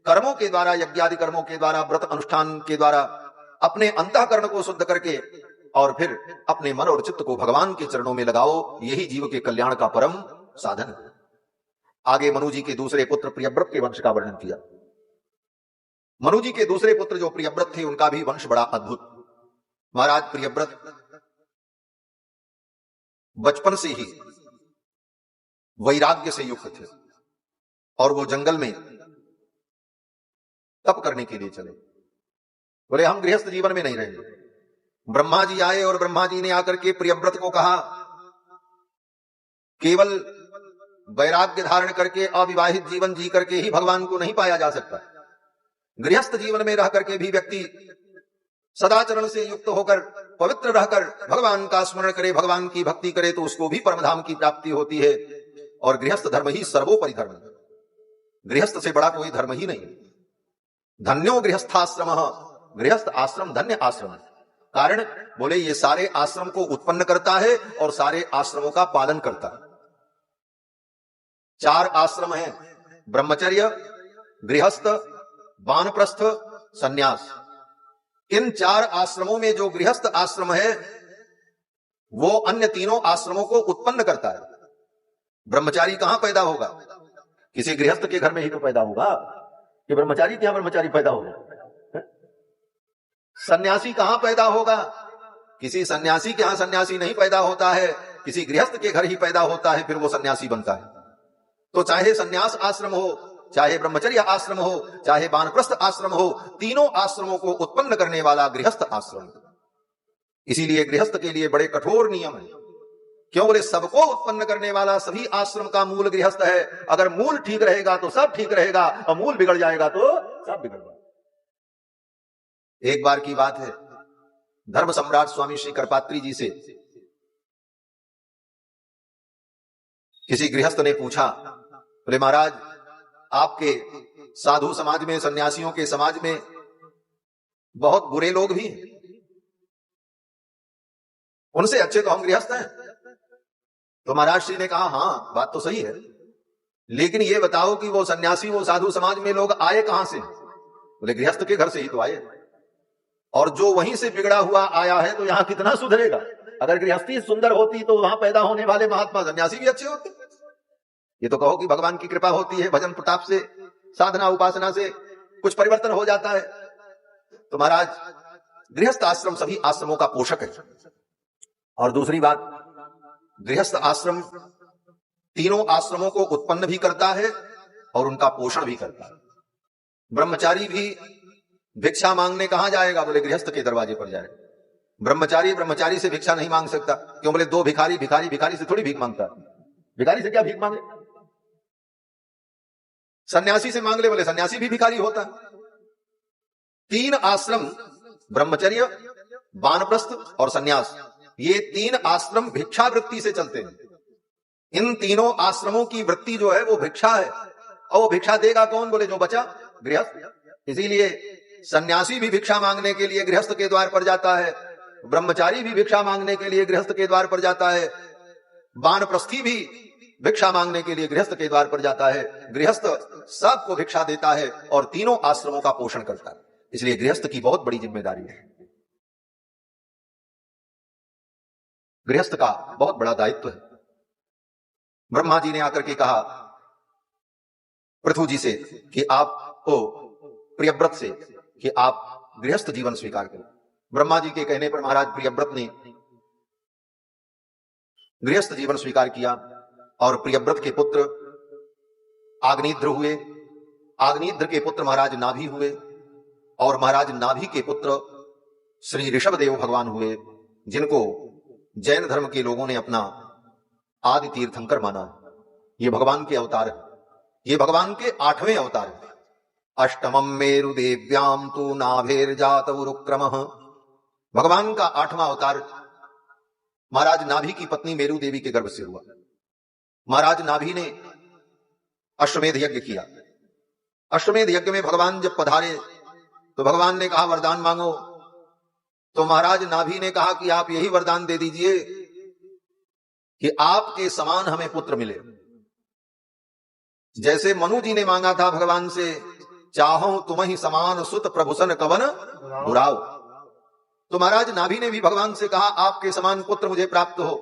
Speaker 1: कर्मों के द्वारा, यज्ञादि कर्मों के द्वारा, व्रत अनुष्ठान के द्वारा अपने अंतःकरण को शुद्ध करके और फिर अपने मन और चित्त को भगवान के चरणों में लगाओ, यही जीव के कल्याण का परम साधन है। आगे मनु जी के दूसरे पुत्र प्रियव्रत के वंश का वर्णन किया। मनु जी के दूसरे पुत्र जो प्रियव्रत थे, उनका भी वंश बड़ा अद्भुत। महाराज प्रियव्रत बचपन से ही वैराग्य से युक्त थे और वो जंगल में तप करने के लिए चले। बोले हम गृहस्थ जीवन में नहीं रहेंगे। ब्रह्मा जी आए और ब्रह्मा जी ने आकर के प्रियव्रत को कहा केवल वैराग्य धारण करके अविवाहित जीवन जी करके ही भगवान को नहीं पाया जा सकता। गृहस्थ जीवन में रह करके भी व्यक्ति सदाचरण से युक्त होकर पवित्र रहकर भगवान का स्मरण करे, भगवान की भक्ति करे तो उसको भी परमधाम की प्राप्ति होती है। और गृहस्थ धर्म ही सर्वोपरि धर्म है। गृहस्थ से बड़ा कोई धर्म ही नहीं। धन्यो गृहस्थाश्रम, गृहस्थ आश्रम धन्य आश्रम है। कारण बोले ये सारे आश्रम को उत्पन्न करता है और सारे आश्रमों का पालन करता है। 4 आश्रम हैं, ब्रह्मचर्य, गृहस्थ, वानप्रस्थ, सन्यास। इन 4 आश्रमों में जो गृहस्थ आश्रम है वो अन्य तीनों आश्रमों को उत्पन्न करता है। ब्रह्मचारी कहां पैदा होगा? किसी गृहस्थ के घर में ही तो पैदा होगा कि ब्रह्मचारी के यहां ब्रह्मचारी पैदा होगा। सन्यासी कहां पैदा होगा? किसी सन्यासी के यहां सन्यासी नहीं पैदा होता है, किसी गृहस्थ के घर ही पैदा होता है, फिर वो सन्यासी बनता है। तो चाहे सन्यास आश्रम हो, चाहे ब्रह्मचर्य आश्रम हो, चाहे वानप्रस्थ आश्रम हो, तीनों आश्रमों को उत्पन्न करने वाला गृहस्थ आश्रम। इसीलिए गृहस्थ के लिए बड़े कठोर नियम है। क्यों? बोले सबको उत्पन्न करने वाला सभी आश्रम का मूल गृहस्थ है। अगर मूल ठीक रहेगा तो सब ठीक रहेगा और मूल बिगड़ जाएगा तो सब बिगड़ जाएगा। एक बार की बात है, धर्म सम्राट स्वामी श्री करपात्री जी से किसी गृहस्थ ने पूछा, बोले महाराज आपके साधु समाज में, सन्यासियों के समाज में बहुत बुरे लोग भी हैं, उनसे अच्छे तो हम गृहस्थ हैं। तो महाराज श्री ने कहा हाँ बात तो सही है, लेकिन ये बताओ कि वो सन्यासी, वो साधु समाज में लोग आए कहां से? बोले गृहस्थ के घर से ही तो आए। और जो वहीं से बिगड़ा हुआ आया है तो यहां कितना सुधरेगा? अगर गृहस्थी सुंदर होती तो वहां पैदा होने वाले महात्मा सन्यासी भी अच्छे होते। ये तो कहो कि भगवान की कृपा होती है, भजन प्रताप से, साधना उपासना से कुछ परिवर्तन हो जाता है। तो महाराज गृहस्थ आश्रम सभी आश्रमों का पोषक है। और दूसरी बात, गृहस्थ आश्रम तीनों आश्रमों को उत्पन्न भी करता है और उनका पोषण भी करता है। ब्रह्मचारी भी भिक्षा मांगने कहां जाएगा? बोले गृहस्थ के दरवाजे पर जाएगा। ब्रह्मचारी ब्रह्मचारी से भिक्षा नहीं मांग सकता। क्यों? बोले 2 भिखारी भिखारी भिखारी से थोड़ी भीख मांगता। भिखारी से क्या भीख मांगे? सन्यासी से मांग ले, बोले सन्यासी भी भिखारी होता। 3 आश्रम, ब्रह्मचर्य, वानप्रस्थ और सन्यास, ये 3 आश्रम भिक्षा वृत्ति से चलते हैं। इन तीनों आश्रमों की वृत्ति जो है वो भिक्षा है। और वो भिक्षा देगा कौन? बोले जो बचा, गृहस्थ। इसीलिए सन्यासी भी भिक्षा मांगने के लिए गृहस्थ के द्वार पर जाता है, ब्रह्मचारी भी भिक्षा मांगने के लिए गृहस्थ के द्वार पर जाता है, वानप्रस्थी भी भिक्षा मांगने के लिए गृहस्थ के द्वार पर जाता है। गृहस्थ सबको भिक्षा देता है और तीनों आश्रमों का पोषण करता है। इसलिए गृहस्थ की बहुत बड़ी जिम्मेदारी है, गृहस्थ का बहुत बड़ा दायित्व है। ब्रह्मा जी ने आकर के कहा पृथु जी से कि आपको, प्रियव्रत से, कि आप गृहस्थ जीवन स्वीकार करें। ब्रह्मा जी के कहने पर महाराज प्रियव्रत ने गृहस्थ जीवन स्वीकार किया और प्रियव्रत के पुत्र आग्नेयद्र हुए। आग्नेयद्र के पुत्र महाराज नाभि हुए और महाराज नाभि के पुत्र श्री ऋषभदेव भगवान हुए, जिनको जैन धर्म के लोगों ने अपना आदि तीर्थंकर माना। ये भगवान के अवतार है, ये भगवान के 8वें अवतार है। अष्टमम मेरु देव्याम तु नाभेर्जात उरुक्रमः। भगवान का 8वां अवतार महाराज नाभि की पत्नी मेरु देवी के गर्भ से हुआ। महाराज नाभि ने अश्वमेध यज्ञ किया। अश्वमेध यज्ञ में भगवान जब पधारे तो भगवान ने कहा वरदान मांगो। तो महाराज नाभि ने कहा कि आप यही वरदान दे दीजिए कि आपके समान हमें पुत्र मिले। जैसे मनु जी ने मांगा था भगवान से, चाहो तुम्हि समान सुत प्रभुसन कवन बुराव। तो महाराज नाभि ने भी भगवान से कहा आपके समान पुत्र मुझे प्राप्त हो।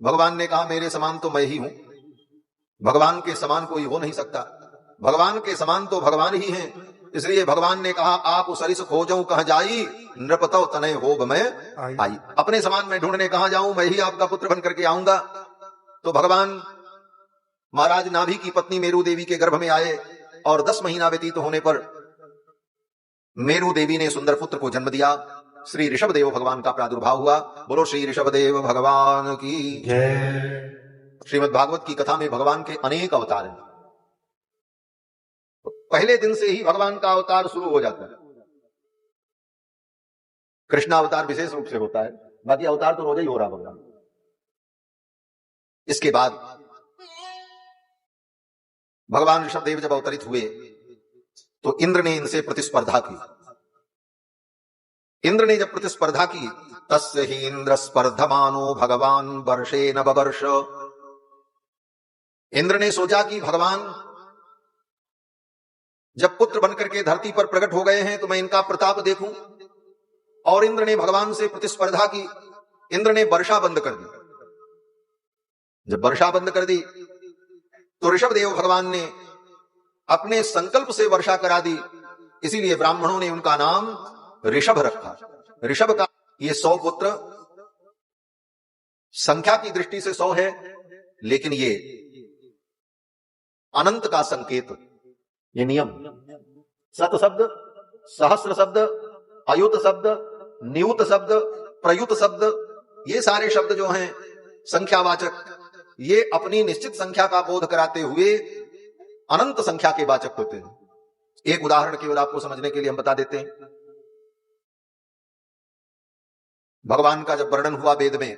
Speaker 1: भगवान ने कहा मेरे समान तो मैं ही हूं, भगवान के समान कोई हो नहीं सकता, भगवान के समान तो भगवान ही हैं। इसलिए भगवान ने कहा आप सरिस खोजो कह जाई, नृपतौ तनय होब मैं आई। अपने समान में ढूंढने कहां जाऊं, मैं ही आपका पुत्र बन करके आऊंगा। तो भगवान महाराज नाभि की पत्नी मेरु देवी के गर्भ में आए और 10 महीना व्यतीत होने पर मेरु देवी ने सुंदर पुत्र को जन्म दिया। श्री ऋषभ देव भगवान का प्रादुर्भाव हुआ। बोलो श्री ऋषभ देव भगवान की जय। श्रीमद् भागवत की कथा में भगवान के अनेक अवतार हैं। पहले दिन से ही भगवान का अवतार शुरू हो जाता है। कृष्णा अवतार विशेष रूप से होता है, बाकी अवतार तो रोज ही हो रहा भगवान। इसके बाद भगवान ऋषभदेव जब अवतरित हुए तो इंद्र ने इनसे प्रतिस्पर्धा की। इंद्र ने जब प्रतिस्पर्धा की, तस्य ही इंद्र स्पर्धमानो भगवान वर्षे न बवर्ष। इंद्र ने सोचा कि भगवान जब पुत्र बनकर के धरती पर प्रकट हो गए हैं तो मैं इनका प्रताप देखूं। और इंद्र ने भगवान से प्रतिस्पर्धा की। इंद्र ने वर्षा बंद कर दी। जब वर्षा बंद कर दी तो ऋषभदेव भगवान ने अपने संकल्प से वर्षा करा दी। इसीलिए ब्राह्मणों ने उनका नाम ऋषभ रखा। ऋषभ का ये 100 पुत्र संख्या की दृष्टि से 100 है, लेकिन ये अनंत का संकेत, ये नियम, सत शब्द, सहस्र शब्द, अयुत शब्द, नियुत शब्द, प्रयुत शब्द, ये सारे शब्द जो हैं संख्यावाचक, ये अपनी निश्चित संख्या का बोध कराते हुए अनंत संख्या के वाचक होते हैं। एक उदाहरण केवल आपको समझने के लिए हम बता देते हैं। भगवान का जब वर्णन हुआ वेद में,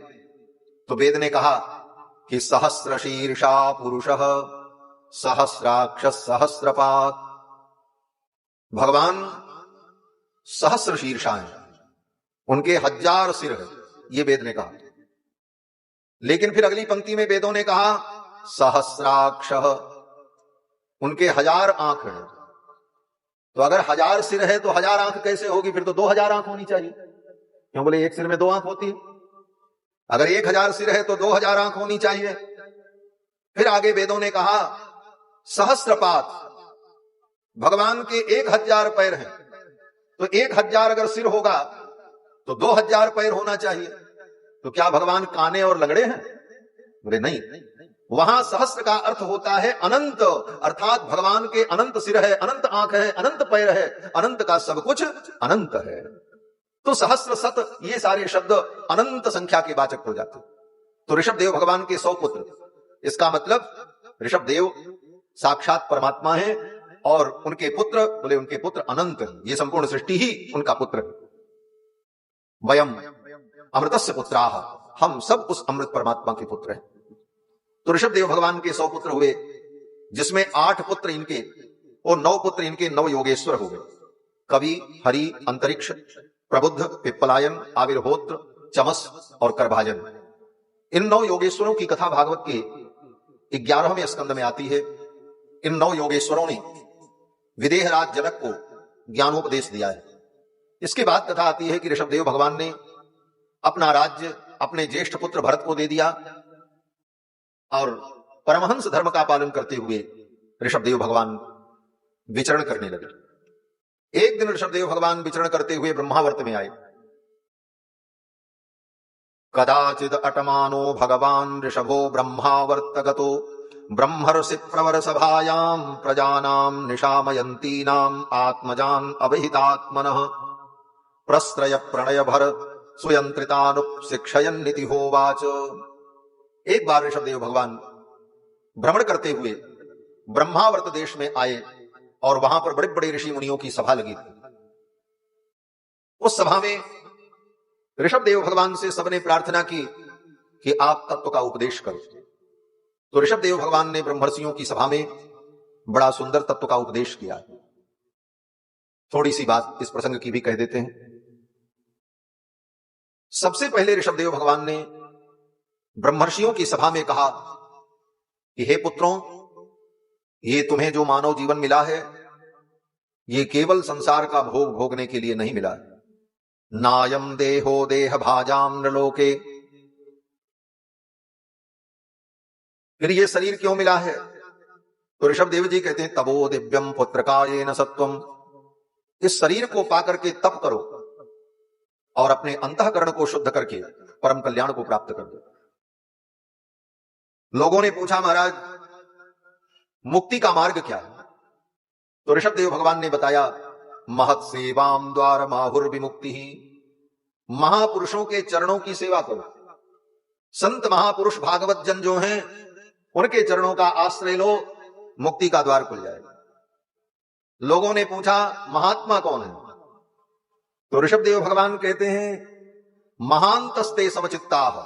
Speaker 1: तो वेद ने कहा कि सहस्र शीर्षा पुरुषः सहस्राक्ष सहस्रपात्। भगवान सहस्र शीर्षा हैं, उनके 1000 सिर है, ये वेद ने कहा। लेकिन फिर अगली पंक्ति में वेदों ने कहा सहस्राक्ष, उनके 1000 आंख हैं। तो अगर 1000 सिर है तो 1000 आंख कैसे होगी? फिर तो 2000 आंख होनी चाहिए, क्यों बोले एक सिर में 2 आंख होती है। अगर 1000 सिर है तो 2000 आंख होनी चाहिए। फिर आगे वेदों ने कहा सहस्रपात, भगवान के 1000 पैर हैं, तो 1000 अगर सिर होगा तो 2000 पैर होना चाहिए। तो क्या भगवान काने और लंगड़े हैं? बोले नहीं। वहां सहस्र का अर्थ होता है अनंत, अर्थात भगवान के अनंत सिर है, अनंत आंख है, अनंत पैर है, अनंत का सब कुछ अनंत है। तो सहस्र सत ये सारे शब्द अनंत संख्या के वाचक हो जाते। तो ऋषभदेव भगवान के 100 पुत्र, इसका मतलब ऋषभदेव साक्षात परमात्मा है और उनके पुत्र, बोले उनके पुत्र अनंत है। ये संपूर्ण सृष्टि ही उनका पुत्र है। वयम अमृतस्य पुत्राः, हम सब उस अमृत परमात्मा के पुत्र हैं। तो ऋषभदेव भगवान के 100 पुत्र हुए, जिसमें 8 पुत्र इनके और 9 पुत्र इनके 9 योगेश्वर हो गए। कवि, हरि, अंतरिक्ष, प्रबुद्ध, पिप्पलायन, आविर्होत्र, चमस और करभाजन, इन 9 योगेश्वरों की कथा भागवत के 11वें स्कंद में आती है। इन 9 योगेश्वरों ने विदेहराज जनक को ज्ञानोपदेश दिया है। इसके बाद कथा आती है कि ऋषभदेव भगवान ने अपना राज्य अपने ज्येष्ठ पुत्र भरत को दे दिया और परमहंस धर्म का पालन करते हुए ऋषभदेव भगवान विचरण करने लगे। एक दिन ऋषभदेव भगवान विचरण करते हुए ब्रह्मावर्त में आए। कदाचिद अटमानो भगवान ऋषभो ब्रह्मावर्तगतो ब्रह्मर्षि प्रवर सभायां प्रजानां निशामयन्तीनां आत्मजान् अभिहितात्मनः प्रस्त्रय प्रणय भर सुयंत्रितानुशिक्षयन्निति होवाच। एक बार ऋषभदेव भगवान भ्रमण करते हुए ब्रह्मावर्त देश में आए और वहां पर बड़े बड़े ऋषि मुनियों की सभा लगी थी। उस सभा में ऋषभदेव भगवान से सबने प्रार्थना की कि आप तत्व का उपदेश करो। तो ऋषभदेव भगवान ने ब्रह्मर्षियों की सभा में बड़ा सुंदर तत्व का उपदेश किया। थोड़ी सी बात इस प्रसंग की भी कह देते हैं। सबसे पहले ऋषभदेव भगवान ने ब्रह्मर्षियों की सभा में कहा कि हे पुत्रों, ये तुम्हें जो मानव जीवन मिला है, ये केवल संसार का भोग भोगने के लिए नहीं मिला। नायम देहो देह भाजाम नृलोके। फिर ये शरीर क्यों मिला है? तो ऋषभदेव जी कहते हैं तबो दिव्यम पुत्रकायेन सत्वम। इस शरीर को पाकर के तप करो और अपने अंतःकरण को शुद्ध करके परम कल्याण को प्राप्त कर दो। लोगों ने पूछा महाराज मुक्ति का मार्ग क्या है? तो ऋषभदेव भगवान ने बताया महत सेवाम द्वार माहुर विमुक्ति ही। महापुरुषों के चरणों की सेवा करो। संत महापुरुष भागवत जन जो हैं उनके चरणों का आश्रय लो, मुक्ति का द्वार खुल जाएगा। लोगों ने पूछा महात्मा कौन है? तो ऋषभदेव भगवान कहते हैं महांतस्ते समचित्ताः।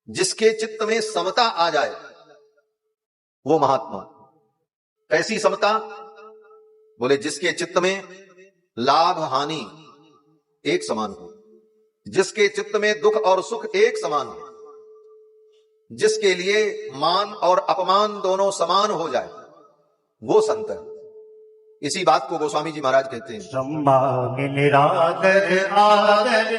Speaker 1: जिसके चित्त में समता आ जाए वो महात्मा। कैसी समता? बोले जिसके चित्त में लाभ हानि एक समान हो, जिसके चित्त में दुख और सुख एक समान हो, जिसके लिए मान और अपमान दोनों समान हो जाए, वो संत है। इसी बात को गोस्वामी जी महाराज कहते हैं
Speaker 2: सम्मान निरादर आदर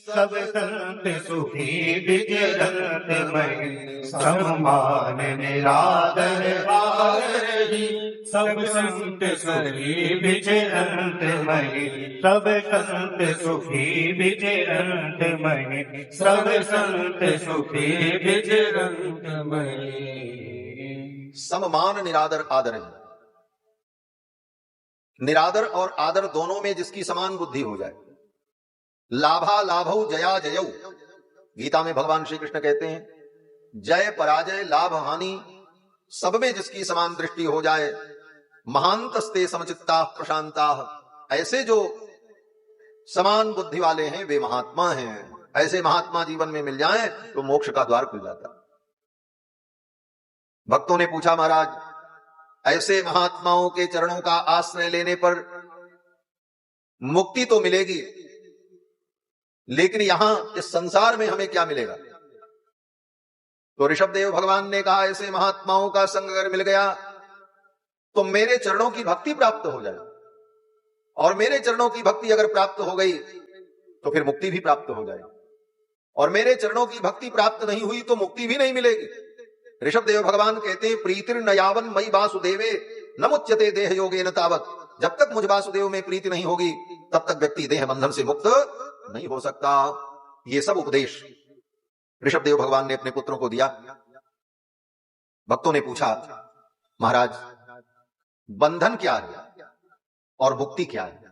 Speaker 2: सब संत सुखी विचरत में। सम्मान निरादर आदर सब संत सुखी विचरत में। सब संत सुखी विचरत में। सब संत सुखी विचरत में।
Speaker 1: सम्मान निरादर आदर है। निरादर और आदर दोनों में जिसकी समान बुद्धि हो जाए। लाभा लाभौ जया जयौ। गीता में भगवान श्री कृष्ण कहते हैं जय पराजय लाभ हानि सब में जिसकी समान दृष्टि हो जाए। महांतस्ते समचित्ता प्रशांता। ऐसे जो समान बुद्धि वाले हैं वे महात्मा हैं। ऐसे महात्मा जीवन में मिल जाएं तो मोक्ष का द्वार खुल जाता। भक्तों ने पूछा महाराज ऐसे महात्माओं के चरणों का आश्रय लेने पर मुक्ति तो मिलेगी, लेकिन यहां इस संसार में हमें क्या मिलेगा? तो ऋषभदेव भगवान ने कहा ऐसे महात्माओं का संग अगर मिल गया तो मेरे चरणों की भक्ति प्राप्त हो जाए, और मेरे चरणों की भक्ति अगर प्राप्त हो गई तो फिर मुक्ति भी प्राप्त हो जाएगी, और मेरे चरणों की भक्ति प्राप्त नहीं हुई तो मुक्ति भी नहीं मिलेगी। ऋषभदेव भगवान कहते हैं प्रीतिर न यावन मई वासुदेवे न मुच्यते देह योगेन तावत। जब तक मुझ वासुदेव में प्रीति नहीं होगी तब तक व्यक्ति देह बंधन से मुक्त नहीं हो सकता। ये सब उपदेश ऋषभदेव भगवान ने अपने पुत्रों को दिया। भक्तों ने पूछा महाराज बंधन क्या है और मुक्ति क्या है?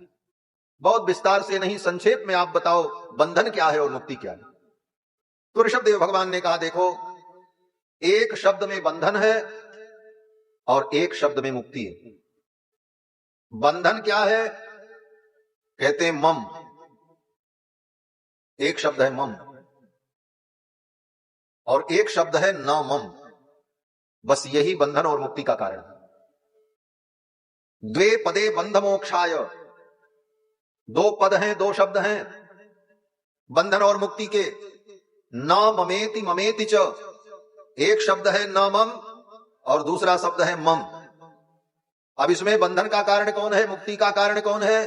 Speaker 1: बहुत विस्तार से नहीं, संक्षेप में आप बताओ बंधन क्या है और मुक्ति क्या है। तो ऋषभदेव भगवान ने कहा देखो एक शब्द में बंधन है और एक शब्द में मुक्ति है। बंधन क्या है? कहते हैं मम। एक शब्द है मम और एक शब्द है न मम। बस यही बंधन और मुक्ति का कारण है। द्वे पदे बंध मोक्षाय। दो पद हैं, दो शब्द हैं बंधन और मुक्ति के। न ममेति ममेति च। एक शब्द है न मम और दूसरा शब्द है मम। अब इसमें बंधन का कारण कौन है, मुक्ति का कारण कौन है?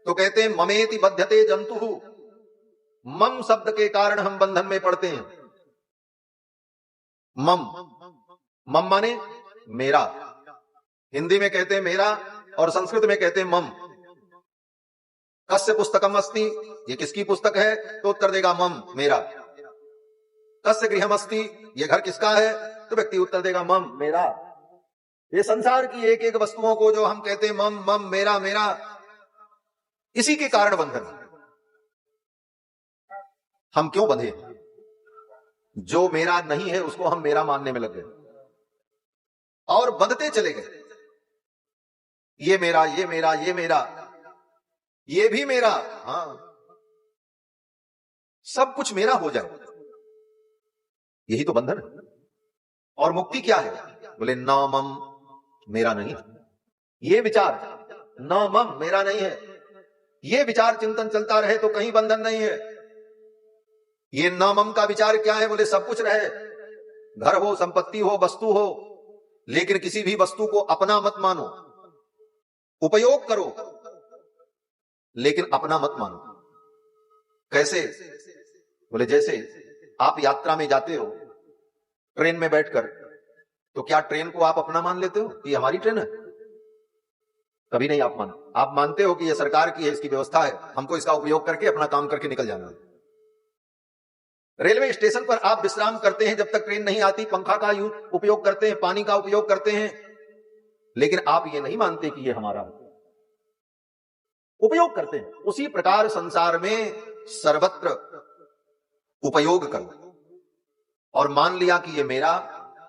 Speaker 1: तो कहते हैं ममेति बध्यते जंतु। मम शब्द के कारण हम बंधन में पड़ते हैं। मम मम माने मेरा। हिंदी में कहते हैं मेरा और संस्कृत में कहते हैं मम। कस्य पुस्तकम अस्ति, ये किसकी पुस्तक है? तो उत्तर देगा मम, मेरा। कस्य गृहम अस्ति, ये घर किसका है? तो व्यक्ति उत्तर देगा मम, मेरा। ये संसार की एक एक वस्तुओं को जो हम कहते हैं मम मम मेरा मेरा, इसी के कारण बंधन। हम क्यों बंधे? जो मेरा नहीं है उसको हम मेरा मानने में लग गए और बंधते चले गए। ये मेरा, ये मेरा, ये मेरा, ये भी मेरा, हां, सब कुछ मेरा हो जाए, यही तो बंधन है। और मुक्ति क्या है? बोले न मम, मेरा नहीं। ये विचार न मम, मेरा नहीं है, ये विचार चिंतन चलता रहे तो कहीं बंधन नहीं है। ये न मम का विचार क्या है? बोले सब कुछ रहे, घर हो, संपत्ति हो, वस्तु हो, लेकिन किसी भी वस्तु को अपना मत मानो। उपयोग करो लेकिन अपना मत मानो। कैसे? बोले जैसे आप यात्रा में जाते हो ट्रेन में बैठकर, तो क्या ट्रेन को आप अपना मान लेते हो कि हमारी ट्रेन है? कभी नहीं आप मानते हो कि यह सरकार की है, इसकी व्यवस्था है, हमको इसका उपयोग करके अपना काम करके निकल जाना है। रेलवे स्टेशन पर आप विश्राम करते हैं जब तक ट्रेन नहीं आती, पंखा का उपयोग करते हैं, पानी का उपयोग करते हैं, लेकिन आप ये नहीं मानते कि ये हमारा है, उपयोग करते हैं। उसी प्रकार संसार में सर्वत्र उपयोग करो और मान लिया कि ये मेरा,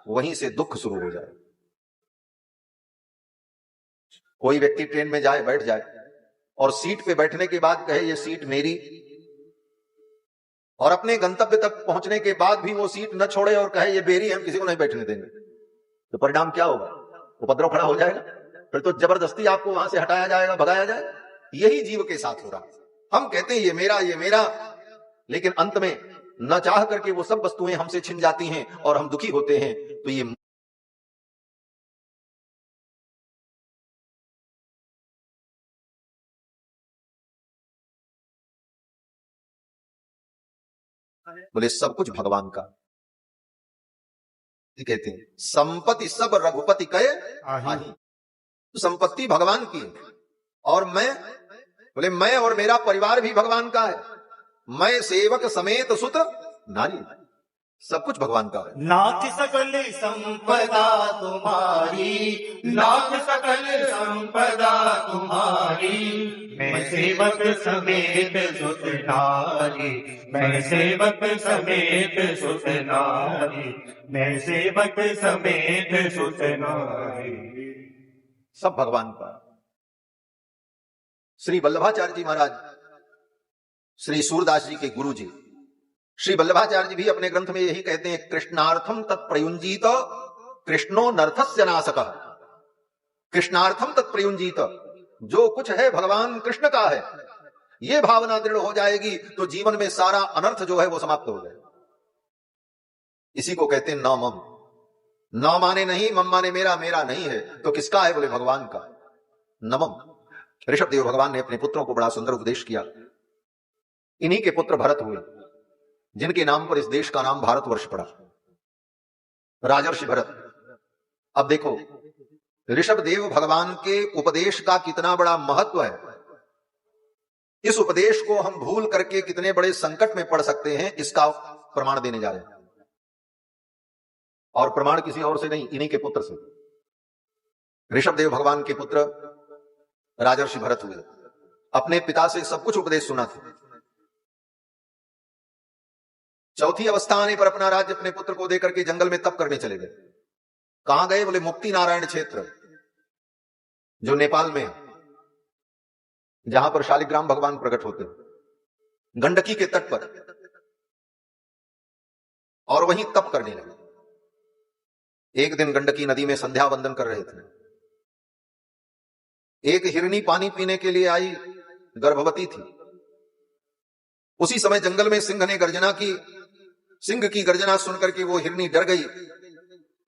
Speaker 1: वहीं से दुख शुरू हो जाए। कोई व्यक्ति ट्रेन में जाए, बैठ जाए और सीट पे बैठने के बाद कहे ये सीट मेरी, और अपने गंतव्य तक पहुंचने के बाद भी वो सीट न छोड़े और कहे ये मेरी, हम किसी को नहीं बैठने देंगे, तो परिणाम क्या होगा? उपद्रव खड़ा हो जाएगा, फिर तो जबरदस्ती आपको वहां से हटाया जाएगा, भगाया जाएगा। यही जीव के साथ हो रहा है। हम कहते हैं ये मेरा, ये मेरा, लेकिन अंत में न चाह करके वो सब वस्तुएं हमसे छिन जाती हैं और हम दुखी होते हैं। तो ये बोले सब कुछ भगवान का। कहते हैं संपत्ति सब रघुपति कहे आही, तो संपत्ति भगवान की है। और मैं, बोले मैं और मेरा परिवार भी भगवान का है। मैं सेवक समेत सुत नारी, सब कुछ भगवान का है।
Speaker 2: नाथ सकल संपदा तुम्हारी, नाथ सकल संपदा तुम्हारी, मैं सेवक समेत सुत नारी, मैं सेवक समेत सुत नारी, मैं सेवक समेत सुत नारी,
Speaker 1: सब भगवान का। श्री वल्लभाचार्य जी महाराज, श्री सूरदास जी के गुरु जी श्री वल्लभाचार्य जी भी अपने ग्रंथ में यही कहते हैं, कृष्णार्थम तत्प्रयुंजीत कृष्णो नर्थस्य नासकः। कृष्णार्थम तत्प्रयुंजीत, जो कुछ है भगवान कृष्ण का है, ये भावना दृढ़ हो जाएगी तो जीवन में सारा अनर्थ जो है वो समाप्त हो जाएगा। इसी को कहते हैं न मम। न माने नहीं, मम माने मेरा, मेरा नहीं है, तो किसका है? बोले भगवान का। नमम। ऋषभ देव भगवान ने अपने पुत्रों को बड़ा सुंदर उपदेश किया। इन्हीं के पुत्र भरत हुए, जिनके नाम पर इस देश का नाम भारतवर्ष पड़ा, राजर्षि भरत। अब देखो ऋषभ देव भगवान के उपदेश का कितना बड़ा महत्व है। इस उपदेश को हम भूल करके कितने बड़े संकट में पड़ सकते हैं, इसका प्रमाण देने जा रहे हैं। और प्रमाण किसी और से नहीं, इन्हीं के पुत्र से। ऋषभ देव भगवान के पुत्र राजर्षि भरत हुए, अपने पिता से सब कुछ उपदेश सुना था। चौथी अवस्था आने पर अपना राज्य अपने पुत्र को देकर के जंगल में तप करने चले गए। कहां गए? बोले मुक्ति नारायण क्षेत्र, जो नेपाल में है, जहां पर शालिग्राम भगवान प्रकट होते हैं, गंडकी के तट पर, और वहीं तप करने लगे। एक दिन गंडकी नदी में संध्या वंदन कर रहे थे। एक हिरनी पानी पीने के लिए आई, गर्भवती थी। उसी समय जंगल में सिंह ने गर्जना की। सिंह की गर्जना सुनकर के वो हिरनी डर गई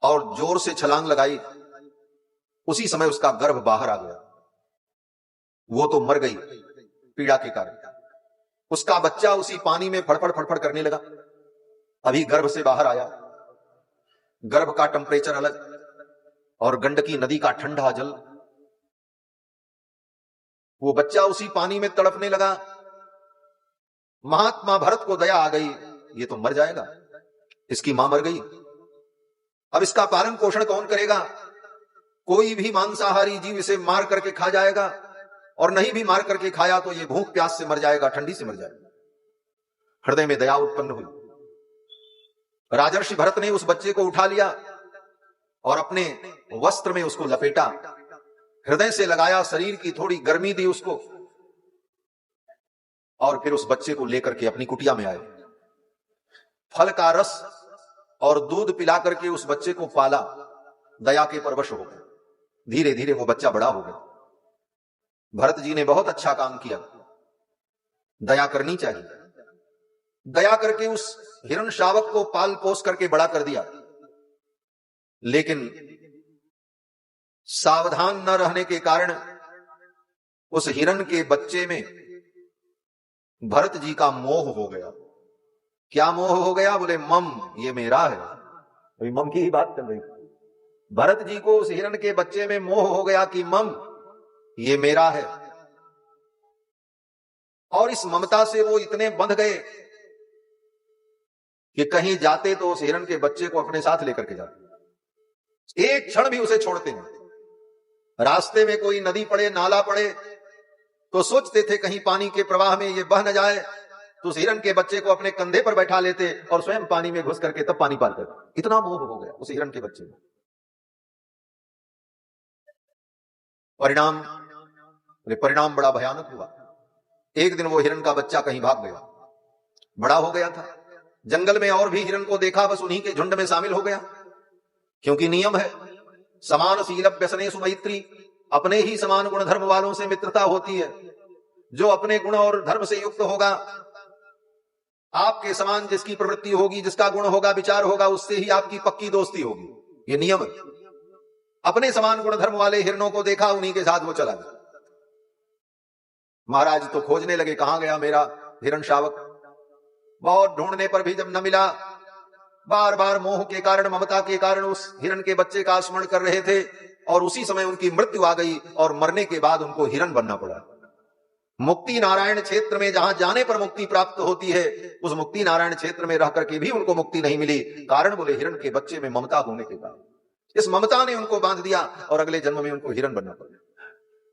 Speaker 1: और जोर से छलांग लगाई। उसी समय उसका गर्भ बाहर आ गया। वो तो मर गई पीड़ा के कारण। उसका बच्चा उसी पानी में फड़फड़ फड़फड़ करने लगा। अभी गर्भ से बाहर आया। गर्भ का टेम्परेचर अलग और गंडकी नदी का ठंडा जल। वो बच्चा उसी पानी में तड़पने लगा। महात्मा भरत को दया आ गई, ये तो मर जाएगा, इसकी मां मर गई, अब इसका पालन पोषण कौन करेगा? कोई भी मांसाहारी जीव इसे मार करके खा जाएगा, और नहीं भी मार करके खाया तो ये भूख प्यास से मर जाएगा, ठंडी से मर जाएगा। हृदय में दया उत्पन्न हुई। राजर्षि भरत ने उस बच्चे को उठा लिया और अपने वस्त्र में उसको लपेटा, हृदय से लगाया, शरीर की थोड़ी गर्मी दी उसको, और फिर उस बच्चे को लेकर के अपनी कुटिया में आए। फल का रस और दूध पिला करके उस बच्चे को पाला, दया के परवश हो गए। धीरे धीरे वो बच्चा बड़ा हो गया। भरत जी ने बहुत अच्छा काम किया। दया करनी चाहिए। दया करके उस हिरण शावक को पाल पोस करके बड़ा कर दिया, लेकिन सावधान न रहने के कारण उस हिरण के बच्चे में भरत जी का मोह हो गया। क्या मोह हो गया? बोले मम, ये मेरा है। अभी मम की ही बात कर रही। भरत जी को उस हिरण के बच्चे में मोह हो गया कि मम, ये मेरा है। और इस ममता से वो इतने बंध गए कि कहीं जाते तो उस हिरण के बच्चे को अपने साथ लेकर के जाते, एक क्षण भी उसे छोड़ते नहीं। रास्ते में कोई नदी पड़े, नाला पड़े तो सोचते थे कहीं पानी के प्रवाह में ये बह न जाए, तो उस हिरण के बच्चे को अपने कंधे पर बैठा लेते और स्वयं पानी में घुस करके तब पानी पार करते। इतना मोह हो गया उस हिरण के बच्चे में। परिणाम बड़ा भयानक हुआ। एक दिन वो हिरण का बच्चा कहीं भाग गया, बड़ा हो गया था। जंगल में और भी हिरण को देखा, बस उन्हीं के झुंड में शामिल हो गया, क्योंकि नियम है समान शील व्यसनेषु मैत्री, अपने ही समान गुण धर्म वालों से मित्रता होती है। जो अपने गुण और धर्म से युक्त होगा, आपके समान जिसकी प्रवृत्ति होगी, जिसका गुण होगा, विचार होगा, उससे ही आपकी पक्की दोस्ती होगी। ये नियम है। अपने समान गुण धर्म वाले हिरणों को देखा, उन्हीं के साथ वो चला गया। महाराज तो खोजने लगे, कहां गया मेरा हिरण शावक। बहुत ढूंढने पर भी जब न मिला, बार बार मोह के कारण, ममता के कारण उस हिरण के बच्चे का स्मरण कर रहे थे, और उसी समय उनकी मृत्यु आ गई और मरने के बाद उनको हिरण बनना पड़ा। मुक्ति नारायण क्षेत्र में जहां जाने पर मुक्ति प्राप्त होती है, उस मुक्ति नारायण क्षेत्र में रह करके भी उनको मुक्ति नहीं मिली। कारण बोले हिरण के बच्चे में ममता होने के कारण। इस ममता ने उनको बांध दिया और अगले जन्म में उनको हिरण बनना पड़ा,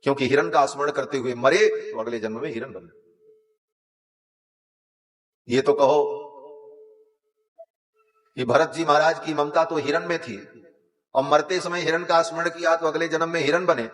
Speaker 1: क्योंकि हिरण का स्मरण करते हुए मरे तो अगले जन्म में हिरण बने। ये तो कहो कि भरत जी महाराज की ममता तो हिरण में थी, और मरते समय हिरण का स्मरण किया तो अगले जन्म में हिरण बने।